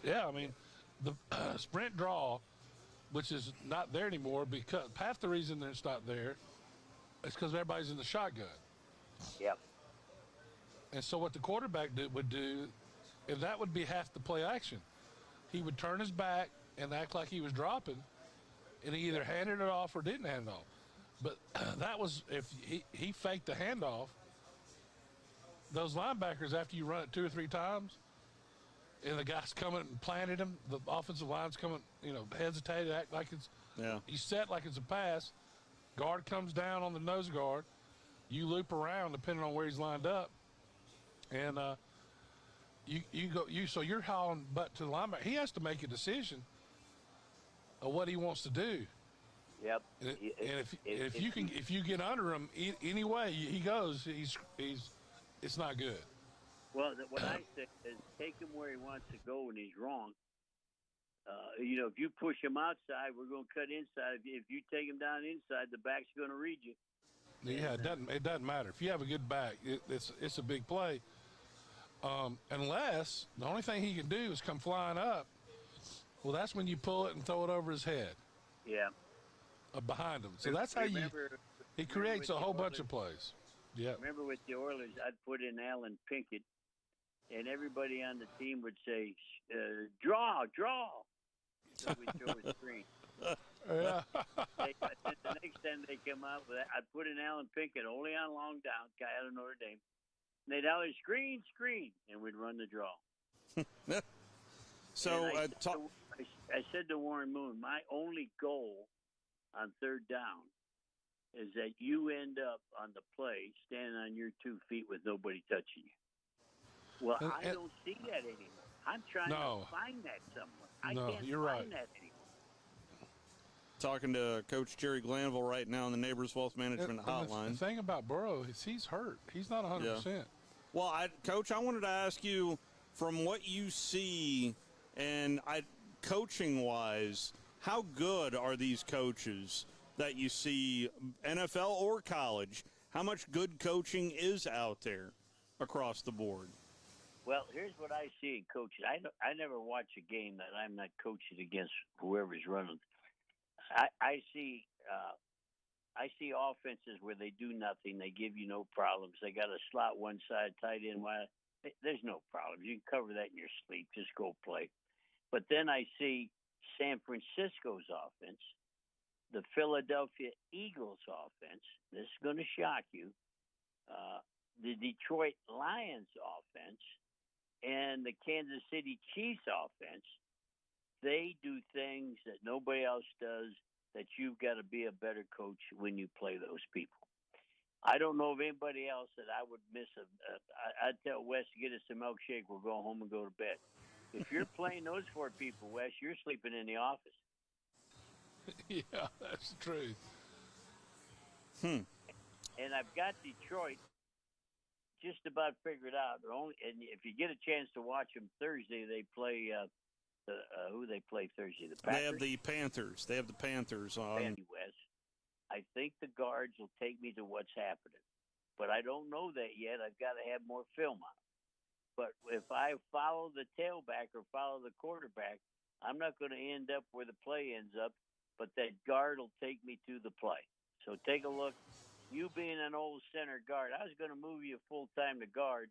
Yeah, I mean, the sprint draw, which is not there anymore, because half the reason that it's not there is because everybody's in the shotgun. Yep. And so what the quarterback would do, and that would be half the play action. He would turn his back and act like he was dropping, and he either handed it off or didn't hand it off. But that was, if he faked the handoff, those linebackers, after you run it 2 or 3 times, and the guy's coming and planted him, the offensive line's coming, hesitated, act like it's, he's set like it's a pass. Guard comes down on the nose guard. You loop around depending on where he's lined up. And so you're hauling butt to the linebacker. He has to make a decision of what he wants to do. Yep. And if you get under him any way he goes, it's not good. Well, what I say is take him where he wants to go when he's wrong. If you push him outside, we're going to cut inside. If you take him down inside, the back's going to read you. Yeah, it doesn't matter. If you have a good back, it's a big play. Unless the only thing he can do is come flying up Well, that's when you pull it and throw it over his head. Yeah. Behind him. So that's how it creates a whole bunch of plays. Yeah. Remember with the Oilers, I'd put in Alan Pinkett, and everybody on the team would say, draw. So we'd throw a screen. Yeah. The next time they come out with that, I'd put in Alan Pinkett, only on long down, guy out of Notre Dame. And they'd always screen, and we'd run the draw. So I said to Warren Moon, my only goal on third down is that you end up on the play standing on your 2 feet with nobody touching you. Well, I don't see that anymore. I'm trying to find that somewhere. I can't find that anymore. Talking to Coach Jerry Glanville right now on the Neighbors Wealth Management Hotline. The thing about Burrow is he's hurt. He's not 100%. Yeah. Well, Coach, I wanted to ask you, from what you see and coaching-wise, how good are these coaches that you see, NFL or college? How much good coaching is out there across the board? Well, here's what I see in coaching. I never watch a game that I'm not coaching against whoever's running. I see offenses where they do nothing. They give you no problems. They got a slot one side, tight end wide. There's no problems. You can cover that in your sleep. Just go play. But then I see San Francisco's offense, the Philadelphia Eagles offense. This is going to shock you. The Detroit Lions offense and the Kansas City Chiefs offense. They do things that nobody else does, that you've got to be a better coach when you play those people. I don't know of anybody else that I would miss. I'd tell Wes to get us a milkshake. We'll go home and go to bed. If you're playing those 4 people, Wes, you're sleeping in the office. Yeah, that's the truth. And I've got Detroit just about figured out. And if you get a chance to watch them Thursday, they play who they play Thursday? The Packers? They have the Panthers on. West. I think the guards will take me to what's happening. But I don't know that yet. I've got to have more film on it. But if I follow the tailback or follow the quarterback, I'm not going to end up where the play ends up, but that guard will take me to the play. So take a look. You being an old center guard, I was going to move you full-time to guard,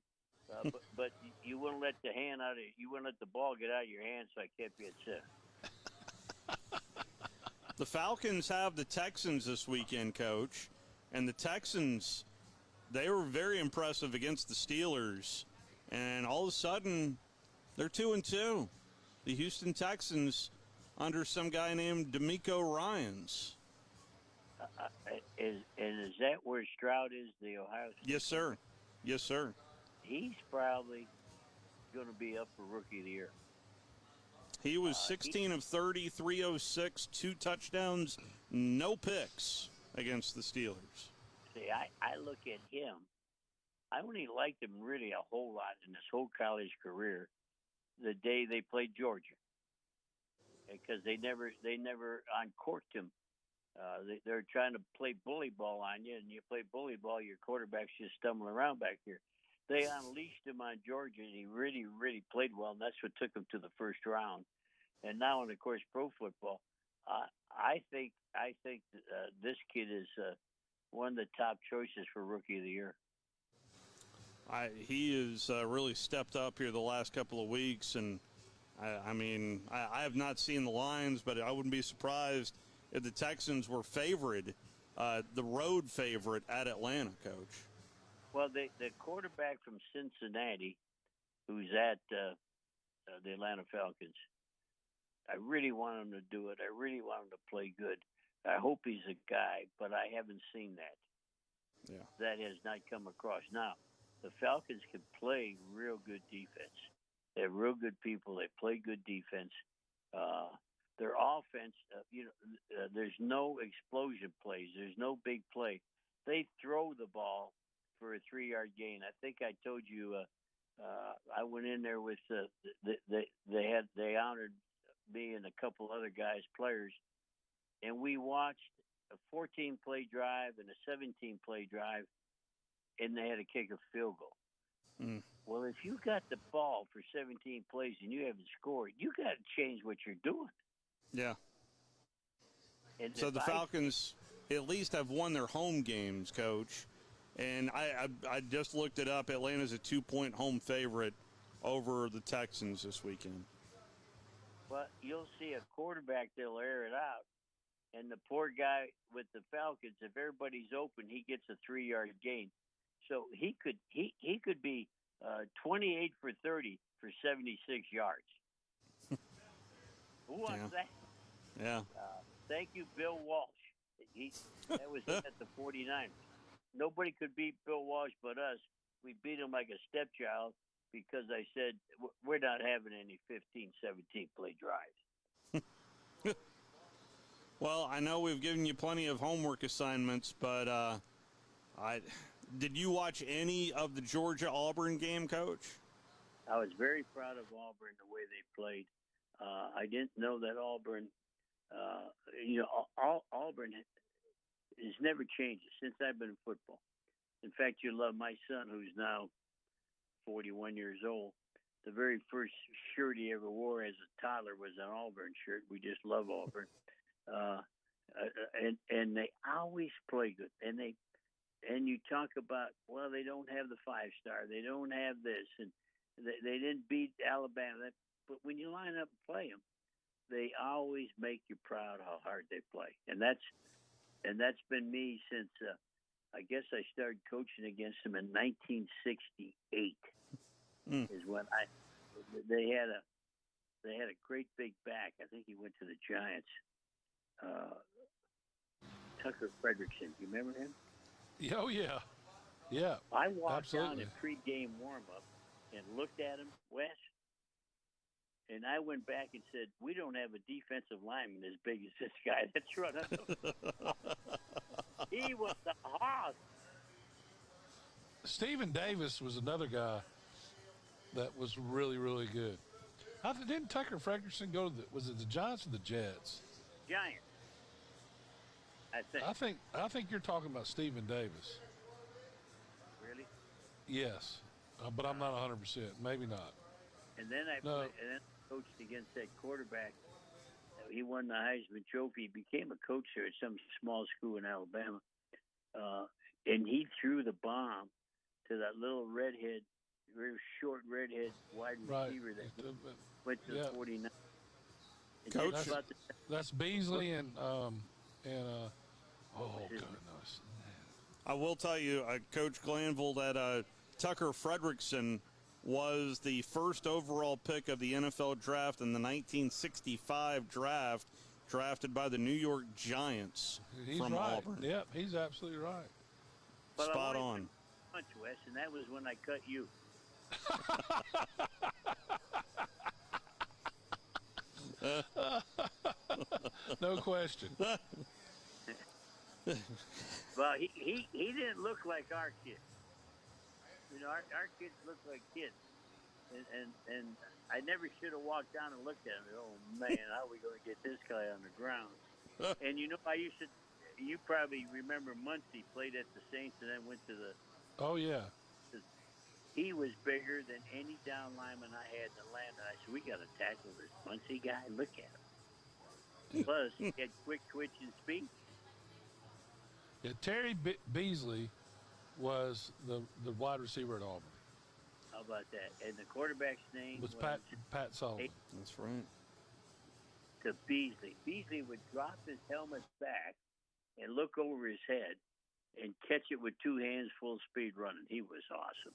but you wouldn't let you wouldn't let the ball get out of your hands, so I kept you at center. The Falcons have the Texans this weekend, Coach, and the Texans, they were very impressive against the Steelers, and all of a sudden, they're 2-2. The Houston Texans under some guy named DeMeco Ryans. Is that where Stroud is, the Ohio State? Yes, sir. Yes, sir. He's probably going to be up for Rookie of the Year. He was 16 of 30, 306, 2 touchdowns, no picks against the Steelers. See, I look at him. I only liked him really a whole lot in his whole college career the day they played Georgia, because they never uncorked him. They're trying to play bully ball on you, and you play bully ball, your quarterback's just stumbling around back here. They unleashed him on Georgia, and he really, really played well, and that's what took him to the first round. And now, in of course, pro football, I think this kid is one of the top choices for Rookie of the Year. He has really stepped up here the last couple of weeks, and I have not seen the lines, but I wouldn't be surprised if the Texans were the road favorite at Atlanta, Coach. Well, the quarterback from Cincinnati, who's at the Atlanta Falcons, I really want him to do it. I really want him to play good. I hope he's a guy, but I haven't seen that. Yeah. That has not come across. Now, the Falcons can play real good defense. They have real good people. They play good defense. Their offense, there's no explosion plays. There's no big play. They throw the ball for a 3-yard gain. I think I told you I went in there with they honored me and a couple other guys, players, and we watched a 14-play drive and a 17-play drive, and they had to kick a field goal. Well, if you got the ball for 17 plays and you haven't scored, you got to change what you're doing. Yeah. And so the Falcons at least have won their home games, Coach. And I just looked it up. Atlanta's a 2-point home favorite over the Texans this weekend. But you'll see a quarterback, they'll air it out. And the poor guy with the Falcons, if everybody's open, he gets a 3-yard gain. So he could be 28 for 30 for 76 yards. Who wants that? Yeah. Thank you, Bill Walsh. That was at the 49ers. Nobody could beat Bill Walsh but us. We beat him like a stepchild because I said we're not having any 15, 17 play drives. Well, I know we've given you plenty of homework assignments, but did you watch any of the Georgia-Auburn game, Coach? I was very proud of Auburn, the way they played. I didn't know that Auburn, Auburn has never changed since I've been in football. In fact, you love my son, who's now 41 years old. The very first shirt he ever wore as a toddler was an Auburn shirt. We just love Auburn. And they always play good. And you talk about, well, they don't have the 5-star. They don't have this. And they didn't beat Alabama. But when you line up and play them, they always make you proud how hard they play. And that's been me since I guess I started coaching against them in 1968. Is when they had a great big back. I think he went to the Giants. Tucker Frederickson, you remember him? Oh yeah. I walked absolutely. down in pregame warm-up and looked at him, Wes, and I went back and said, "We don't have a defensive lineman as big as this guy that's running." He was the hoss. Stephen Davis was another guy that was really, really good. Didn't Tucker Frederickson go to was it the Giants or the Jets? Giants. I think you're talking about Stephen Davis. Really? Yes, but I'm not 100%. Maybe not. And then I coached against that quarterback. He won the Heisman Trophy. He became a coach there at some small school in Alabama. And he threw the bomb to that little redhead, very short redhead wide receiver that went to the 49. Coach, that's Beasley and goodness. I will tell you, Coach Glanville, that Tucker Frederickson was the first overall pick of the NFL draft in the 1965 draft, drafted by the New York Giants from Auburn. Yep, he's absolutely right. But spot on. Punch, Wes, and that was when I cut you. No question. Well, he didn't look like our kids. You know, our kids look like kids. And I never should have walked down and looked at him. Oh, man, how are we going to get this guy on the ground? And, you know, you probably remember Muncie played at the Saints and then went to the. Oh, yeah. He was bigger than any down lineman I had in Atlanta. I said, we got to tackle this Muncie guy. Look at him. Plus, he had quick twitch and speed. Yeah, Terry Beasley was the wide receiver at Auburn. How about that? And the quarterback's name was Pat Sullivan. That's right. To Beasley. Beasley would drop his helmet back and look over his head and catch it with two hands full speed running. He was awesome.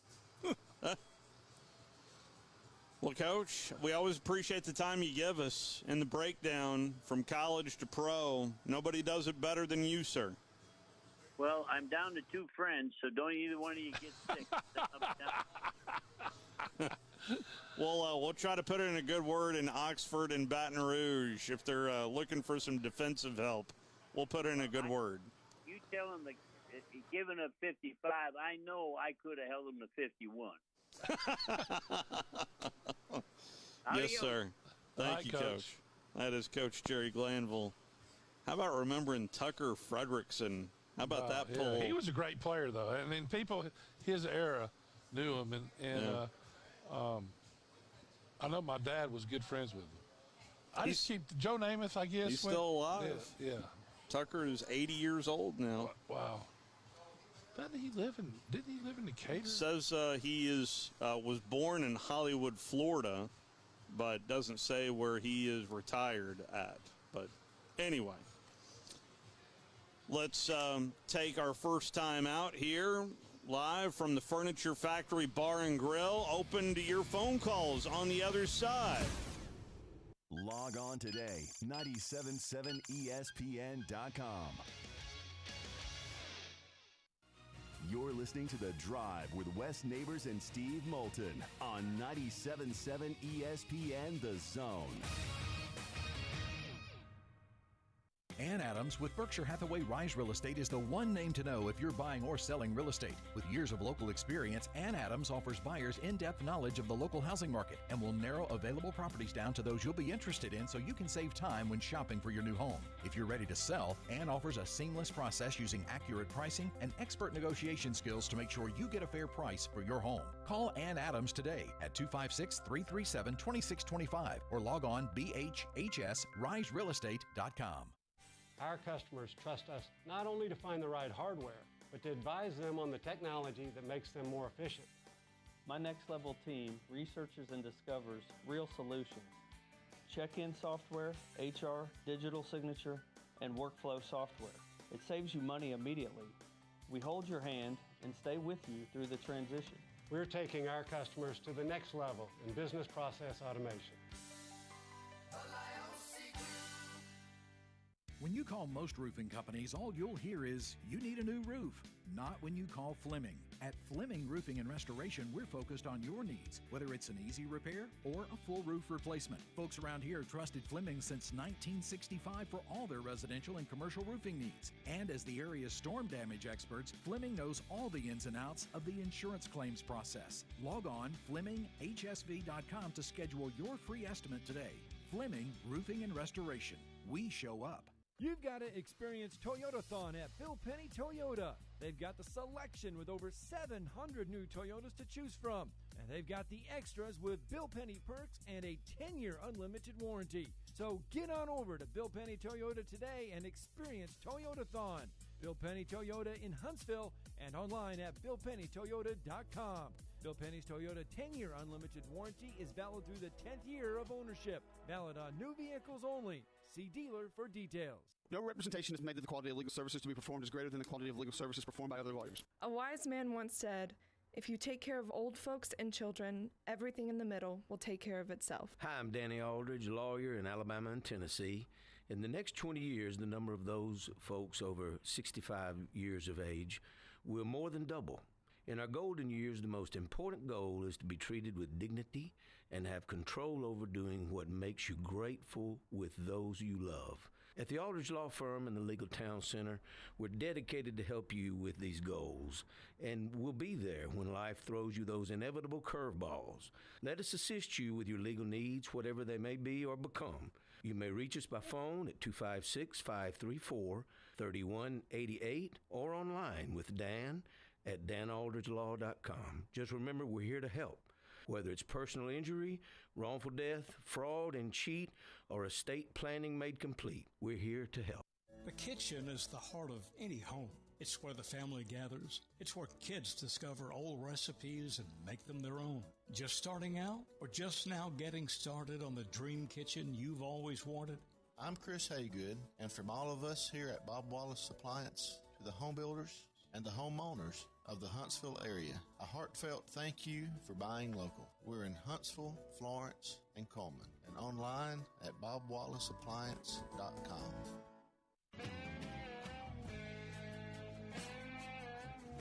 Well, Coach, we always appreciate the time you give us and the breakdown from college to pro. Nobody does it better than you, sir. Well, I'm down to 2 friends, so don't either one of you get sick. We'll try to put in a good word in Oxford and Baton Rouge. If they're looking for some defensive help, we'll put in a good word. You tell them giving up 55, I know I could have held them to 51. Yes, sir. Thank you, Coach. That is Coach Jerry Glanville. How about remembering Tucker Frederickson? How about that pull? He was a great player, though. I mean, people his era, knew him, and I know my dad was good friends with him. I just keep Joe Namath, I guess. He's still alive. Yeah. Tucker is 80 years old now. Wow. Didn't he live in Decatur? Says he was born in Hollywood, Florida, but doesn't say where he is retired at. But anyway, let's take our first time out here live from the Furniture Factory Bar and Grill. Open to your phone calls on the other side. Log on today, 977ESPN.com. You're listening to The Drive with Wes Neighbors and Steve Moulton on 97.7 ESPN The Zone. Ann Adams with Berkshire Hathaway Rise Real Estate is the one name to know if you're buying or selling real estate. With years of local experience, Ann Adams offers buyers in-depth knowledge of the local housing market and will narrow available properties down to those you'll be interested in so you can save time when shopping for your new home. If you're ready to sell, Ann offers a seamless process using accurate pricing and expert negotiation skills to make sure you get a fair price for your home. Call Ann Adams today at 256-337-2625 or log on bhhsriserealestate.com. Our customers trust us not only to find the right hardware, but to advise them on the technology that makes them more efficient. My Next Level team researches and discovers real solutions. Check-in software, HR, digital signature, and workflow software. It saves you money immediately. We hold your hand and stay with you through the transition. We're taking our customers to the next level in business process automation. When you call most roofing companies, all you'll hear is, you need a new roof. Not when you call Fleming. At Fleming Roofing and Restoration, we're focused on your needs, whether it's an easy repair or a full roof replacement. Folks around here have trusted Fleming since 1965 for all their residential and commercial roofing needs. And as the area's storm damage experts, Fleming knows all the ins and outs of the insurance claims process. Log on FlemingHSV.com to schedule your free estimate today. Fleming Roofing and Restoration. We show up. You've got to experience Toyotathon at Bill Penny Toyota. They've got the selection with over 700 new Toyotas to choose from. And they've got the extras with Bill Penny perks and a 10-year unlimited warranty. So get on over to Bill Penny Toyota today and experience Toyotathon. Bill Penny Toyota in Huntsville and online at BillPennyToyota.com. Bill Penny's Toyota 10-year unlimited warranty is valid through the 10th year of ownership. Valid on new vehicles only. See dealer for details. No representation is made that the quality of legal services to be performed is greater than the quality of legal services performed by other lawyers. A wise man once said, if you take care of old folks and children, everything in the middle will take care of itself. Hi, I'm Danny Aldridge, lawyer in Alabama and Tennessee. In the next 20 years, the number of those folks over 65 years of age will more than double. In our golden years, the most important goal is to be treated with dignity and have control over doing what makes you grateful with those you love. At the Aldridge Law Firm and the Legal Town Center, we're dedicated to help you with these goals, and we'll be there when life throws you those inevitable curveballs. Let us assist you with your legal needs, whatever they may be or become. You may reach us by phone at 256-534-3188 or online with Dan at danaldridgelaw.com. Just remember, we're here to help. Whether it's personal injury, wrongful death, fraud and cheat, or estate planning made complete, we're here to help. The kitchen is the heart of any home. It's where the family gathers. It's where kids discover old recipes and make them their own. Just starting out or just now getting started on the dream kitchen you've always wanted? I'm Chris Haygood, and from all of us here at Bob Wallace Appliance to the home builders and the homeowners of the Huntsville area, a heartfelt thank you for buying local. We're in Huntsville, Florence, and Coleman, and online at bobwallaceappliance.com.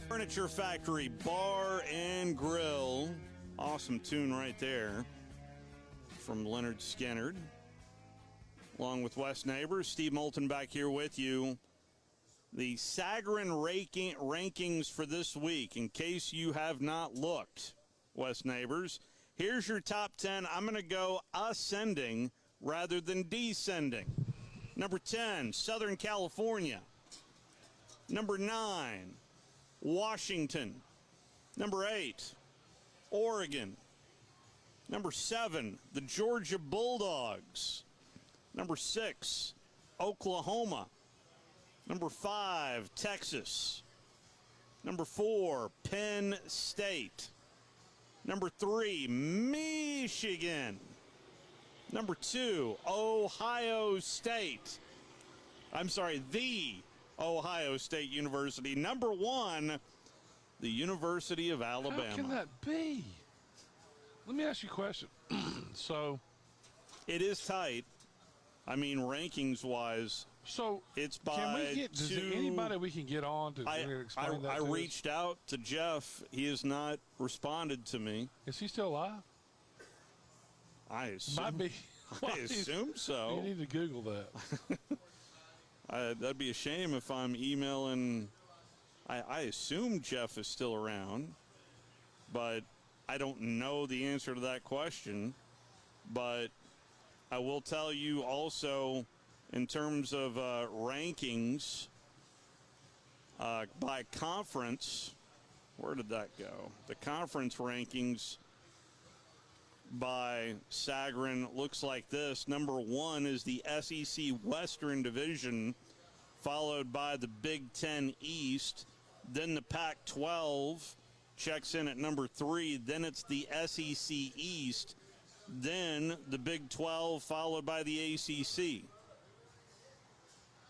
Furniture Factory Bar and Grill. Awesome tune right there from Leonard Skinnard. Along with Wes Neighbors, Steve Moulton back here with you. The Sagarin rankings for this week, in case you have not looked, Wes Neighbors. Here's your top 10. I'm going to go ascending rather than descending. Number 10, Southern California. Number 9, Washington. Number 8, Oregon. Number 7, the Georgia Bulldogs. Number 6, Oklahoma. Number 5, Texas. Number 4, Penn State. Number 3, Michigan. Number 2, Ohio State. I'm sorry, the Ohio State University. Number 1, the University of Alabama. How can that be? Let me ask you a question. So, it is tight. I mean, rankings-wise. So, it's by can we get, is there anybody we can get on to explain that I to reached out to Jeff. He has not responded to me. Is he still alive? I assume. Might be. I assume so. You need to Google that. That'd be a shame if I'm emailing. I assume Jeff is still around, but I don't know the answer to that question. But I will tell you also, in terms of rankings by conference, where did that go? The conference rankings by Sagarin looks like this. Number 1 is the SEC Western Division, followed by the Big Ten East. Then the Pac-12 checks in at number 3. Then it's the SEC East. Then the Big 12, followed by the ACC.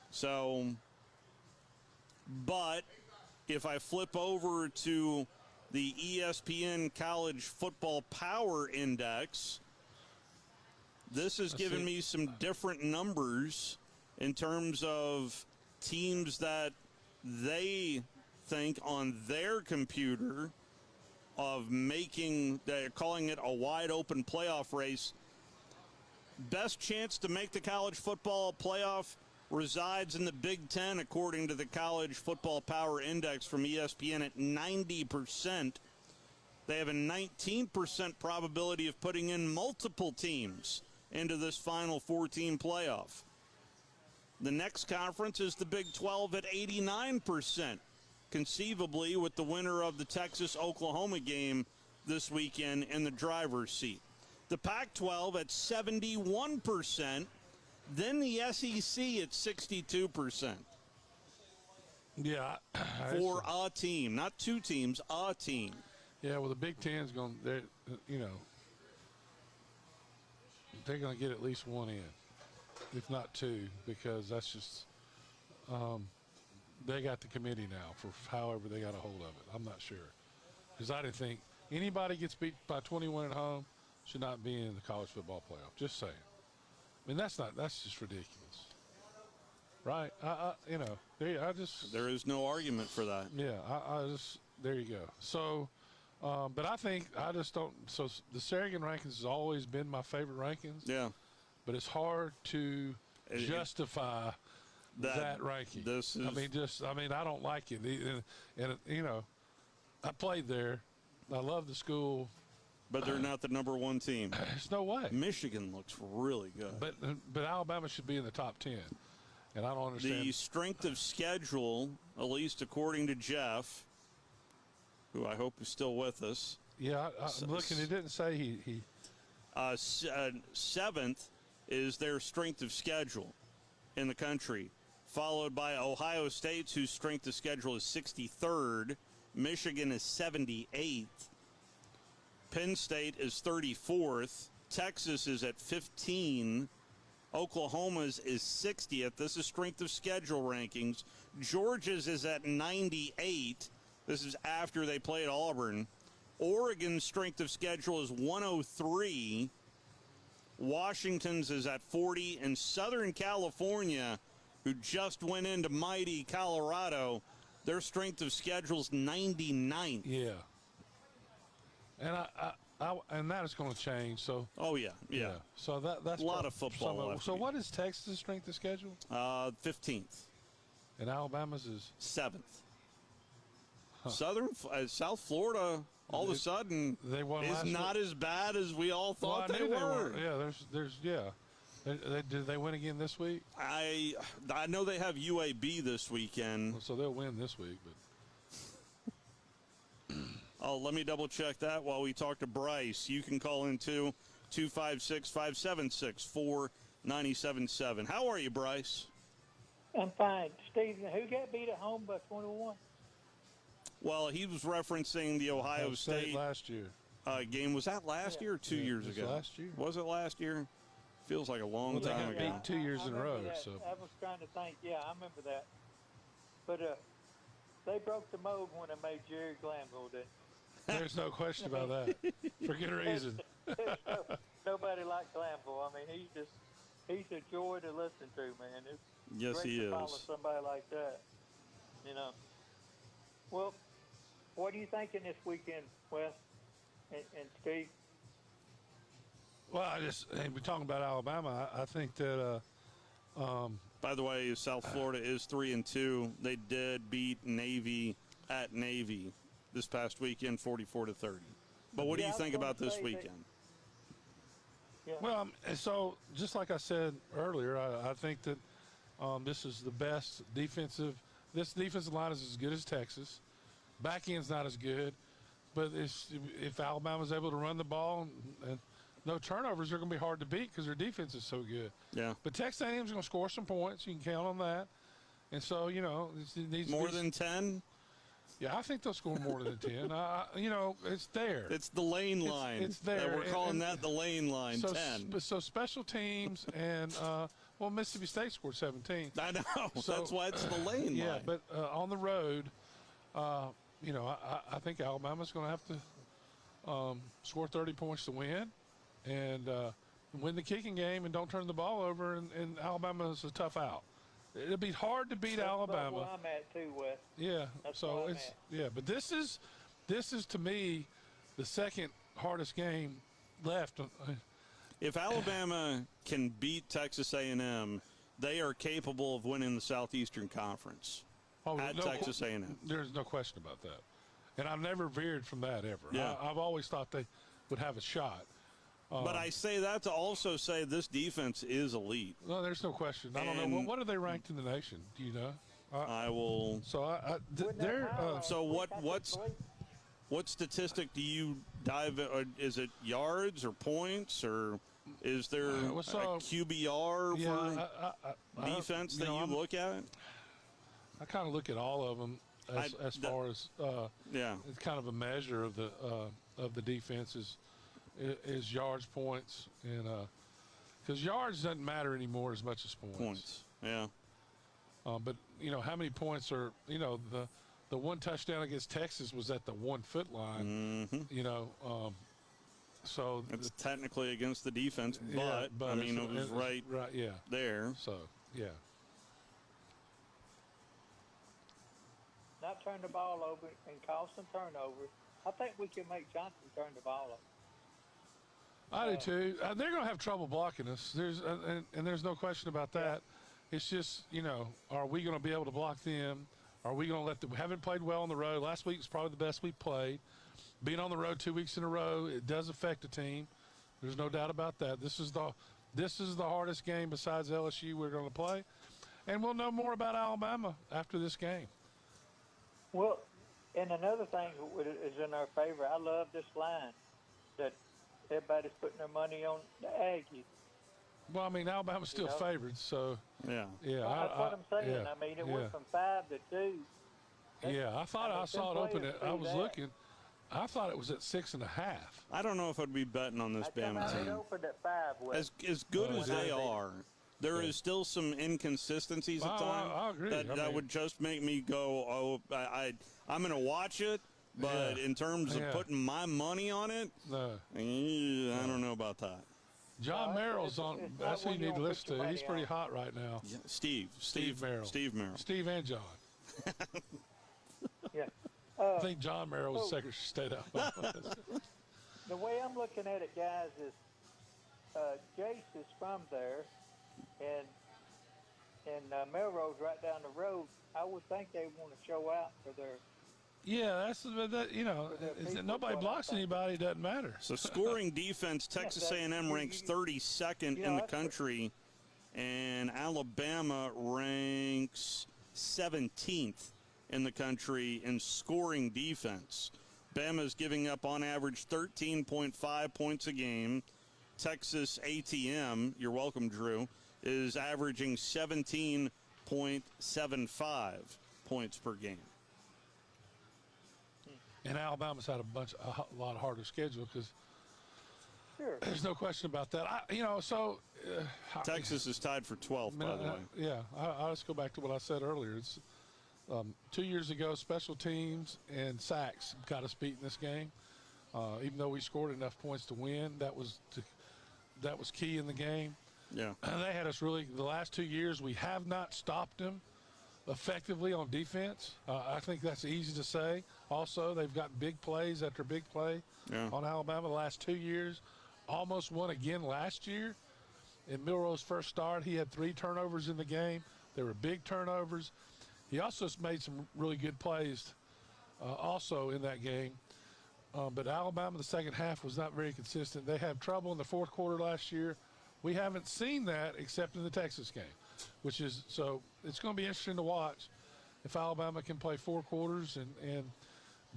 So, but if I flip over to the ESPN College Football Power Index, this has given me some different numbers in terms of teams that they think on their computer of making, they're calling it a wide open playoff race. Best chance to make the college football playoff resides in the Big Ten, according to the College Football Power Index from ESPN, at 90%. They have a 19% probability of putting in multiple teams into this final 4-team playoff. The next conference is the Big 12 at 89%, conceivably with the winner of the Texas-Oklahoma game this weekend in the driver's seat. The Pac-12 at 71%. Then the SEC at 62%. Yeah. For a team, not 2 teams, a team. Yeah, well, the Big Ten's going to, they're going to get at least 1 in, if not 2, because that's just, they got the committee now for however they got a hold of it. I'm not sure. Because I didn't think anybody gets beat by 21 at home should not be in the college football playoff. Just saying. I mean, that's just ridiculous. Right? There is no argument for that. Yeah, there you go. So, but I think I just don't, so the Sarrigan rankings has always been my favorite rankings. Yeah. But it's hard to justify that ranking. I don't like it. And I played there. I love the school. But they're not the number 1 team. There's no way. Michigan looks really good. But Alabama should be in the top 10. And I don't understand. The strength of schedule, at least according to Jeff, who I hope is still with us. Yeah, I'm looking. He didn't say he 7th is their strength of schedule in the country, followed by Ohio State, whose strength of schedule is 63rd. Michigan is 78th. Penn State is 34th. Texas is at 15. Oklahoma's is 60th. This is strength of schedule rankings. Georgia's is at 98. This is after they played Auburn. Oregon's strength of schedule is 103. Washington's is at 40. And Southern California, who just went into mighty Colorado, their strength of schedule is 99th. Yeah. And that is going to change. So. Oh yeah. So that's a lot of football. So what is Texas' strength of schedule? 15th. And Alabama's is 7th. Huh. South Florida, all of a sudden, is not as bad as we all thought they were. Yeah, did they win again this week? I know they have UAB this weekend. So they'll win this week, but. Oh, let me double check that while we talk to Bryce. You can call in too, 256-576-4977. How are you, Bryce? I'm fine. Steve, who got beat at home by 21? Well, he was referencing the Ohio State last year game. Was that last year or 2 years it was ago? last year. Was it last year? Feels like a long Well, time they ago. got beat 2 years in a row. That. So I was trying to think. Yeah, I remember that. But they broke the mold when they made Jerry Glanville, didn't they? there's no question about that. For good reason. Nobody liked Glanville. I mean, he's a joy to listen to, man. It's Yes, great he to is. follow somebody like that. You know. Well, what are you thinking this weekend, Wes and Steve? Well, we're talking about Alabama. I think that. By the way, South Florida is 3-2. They did beat Navy at Navy this past weekend, 44-30. But what do you think about this weekend? Well, so just like I said earlier, I think that this is the best defensive. This defensive line is as good as Texas. Back end's not as good, but if Alabama's able to run the ball and no turnovers, they're going to be hard to beat because their defense is so good. Yeah. But Texas A&M's going to score some points. You can count on that. And so, it needs more to be, than 10? Yeah, I think they'll score more than 10. It's there. It's the lane line. It's there. We're calling that the lane line, so, 10. So special teams and, Mississippi State scored 17. I know. So, that's why it's the lane line. Yeah, but on the road, I think Alabama's going to have to score 30 points to win and win the kicking game and don't turn the ball over, and Alabama's a tough out. It'll be hard to beat Alabama. That's where I'm at too, Wes. Yeah. That's So where it's I'm at. but this is to me the second hardest game left. If Alabama can beat Texas A&M, they are capable of winning the Southeastern Conference at Texas A&M. There's no question about that. And I've never veered from that ever. Yeah. I've always thought they would have a shot. But I say that to also say this defense is elite. No, there's no question. I don't know. What are they ranked in the nation? Do you know? I will. So they're. So what statistic do you dive? Is it yards or points, or is there a QBR for defense that you look at? I kind of look at all of them as far as it's kind of a measure of the defense is yards, points, and because yards doesn't matter anymore as much as points. Yeah. But how many points are the one touchdown against Texas was at the 1 foot line. Mm-hmm. So it's technically against the defense, but I mean it was right there. So yeah. Not turn the ball over and cause some turnovers. I think we can make Johnson turn the ball over. I do too. They're going to have trouble blocking us. There's no question about that. It's just are we going to be able to block them? Are we going to let them? We haven't played well on the road. Last week was probably the best we played. Being on the road 2 weeks in a row, it does affect a team. There's no doubt about that. This is the hardest game besides LSU we're going to play, and we'll know more about Alabama after this game. Well, and another thing is in our favor. I love this line that everybody's putting their money on the Aggies. Well, I mean, Alabama's still favored, so yeah. Well, that's what I'm saying. Yeah, I mean, it went from 5 to 2. I thought I saw it open. I was looking. I thought it was at 6.5. I don't know if I'd be betting on this Bama It team. opened at 5. As good as they are, there is still some inconsistencies at times I agree. that would just make me go, I'm going to watch it, but in terms of putting my money on it, I don't know about that. John Merrill's on. That's who you need to listen to. He's pretty hot right now. Yeah, Steve Merrill. Steve Merrill. Steve and John. Yeah. I think John Merrill was Secretary of State. The way I'm looking at it, guys, is Jace is from there, and Melrose right down the road. I would think they want to show out for their. Yeah, nobody blocks anybody. It doesn't matter. So scoring defense, Texas A&M ranks 32nd in the country, and Alabama ranks 17th in the country in scoring defense. Bama's giving up on average 13.5 points a game. Texas ATM, you're welcome, Drew, is averaging 17.75 points per game. And Alabama's had a lot harder schedule because there's no question about that. Texas is tied for 12th, by the way. Yeah, I'll just go back to what I said earlier. It's 2 years ago, special teams and sacks got us beat in this game. Even though we scored enough points to win, that was key in the game. Yeah, they had us really. The last 2 years, we have not stopped them effectively on defense. I think that's easy to say. Also, they've got big plays after big play on Alabama the last 2 years. Almost won again last year. In Milroe's first start, he had 3 turnovers in the game. They were big turnovers. He also made some really good plays also in that game. But Alabama, the second half, was not very consistent. They had trouble in the fourth quarter last year. We haven't seen that except in the Texas game, so it's going to be interesting to watch if Alabama can play 4 quarters and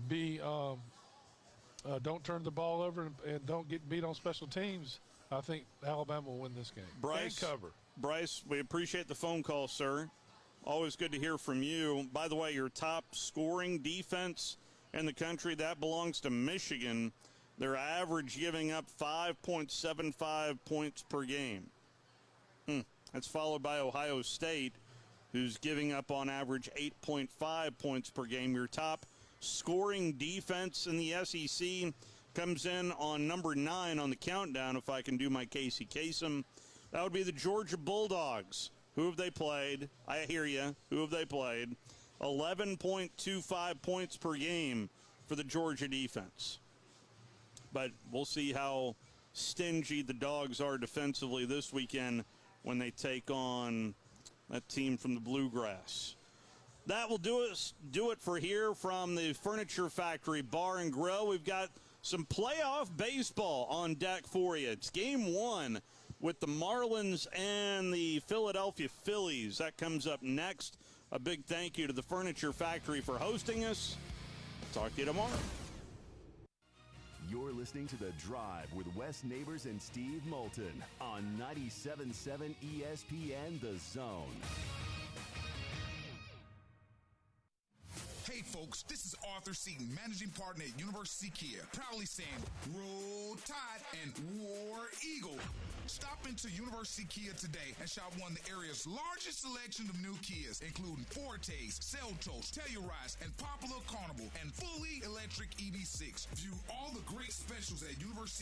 be don't turn the ball over and don't get beat on special teams. I think Alabama will win this game. Bryce, and cover. Bryce, we appreciate the phone call, sir. Always good to hear from you. By the way, your top scoring defense in the country, that belongs to Michigan. Their average giving up 5.75 points per game. That's followed by Ohio State, who's giving up on average 8.5 points per game. Your top scoring defense in the SEC comes in on number 9 on the countdown, if I can do my Casey Kasem. That would be the Georgia Bulldogs. Who have they played? I hear you. Who have they played? 11.25 points per game for the Georgia defense. But we'll see how stingy the Dogs are defensively this weekend when they take on that team from the Bluegrass. That will do it for here from the Furniture Factory Bar and Grill. We've got some playoff baseball on deck for you. It's game 1 with the Marlins and the Philadelphia Phillies. That comes up next. A big thank you to the Furniture Factory for hosting us. Talk to you tomorrow. You're listening to The Drive with Wes Neighbors and Steve Moulton on 97.7 ESPN The Zone. Hey folks, this is Arthur Seaton, managing partner at University Kia, proudly saying, Roll Tide and War Eagle. Stop into University Kia today and shop one of the area's largest selection of new Kias, including Fortes, Seltos, Telluride, and Popular Carnival, and fully electric EV6. View all the great specials at University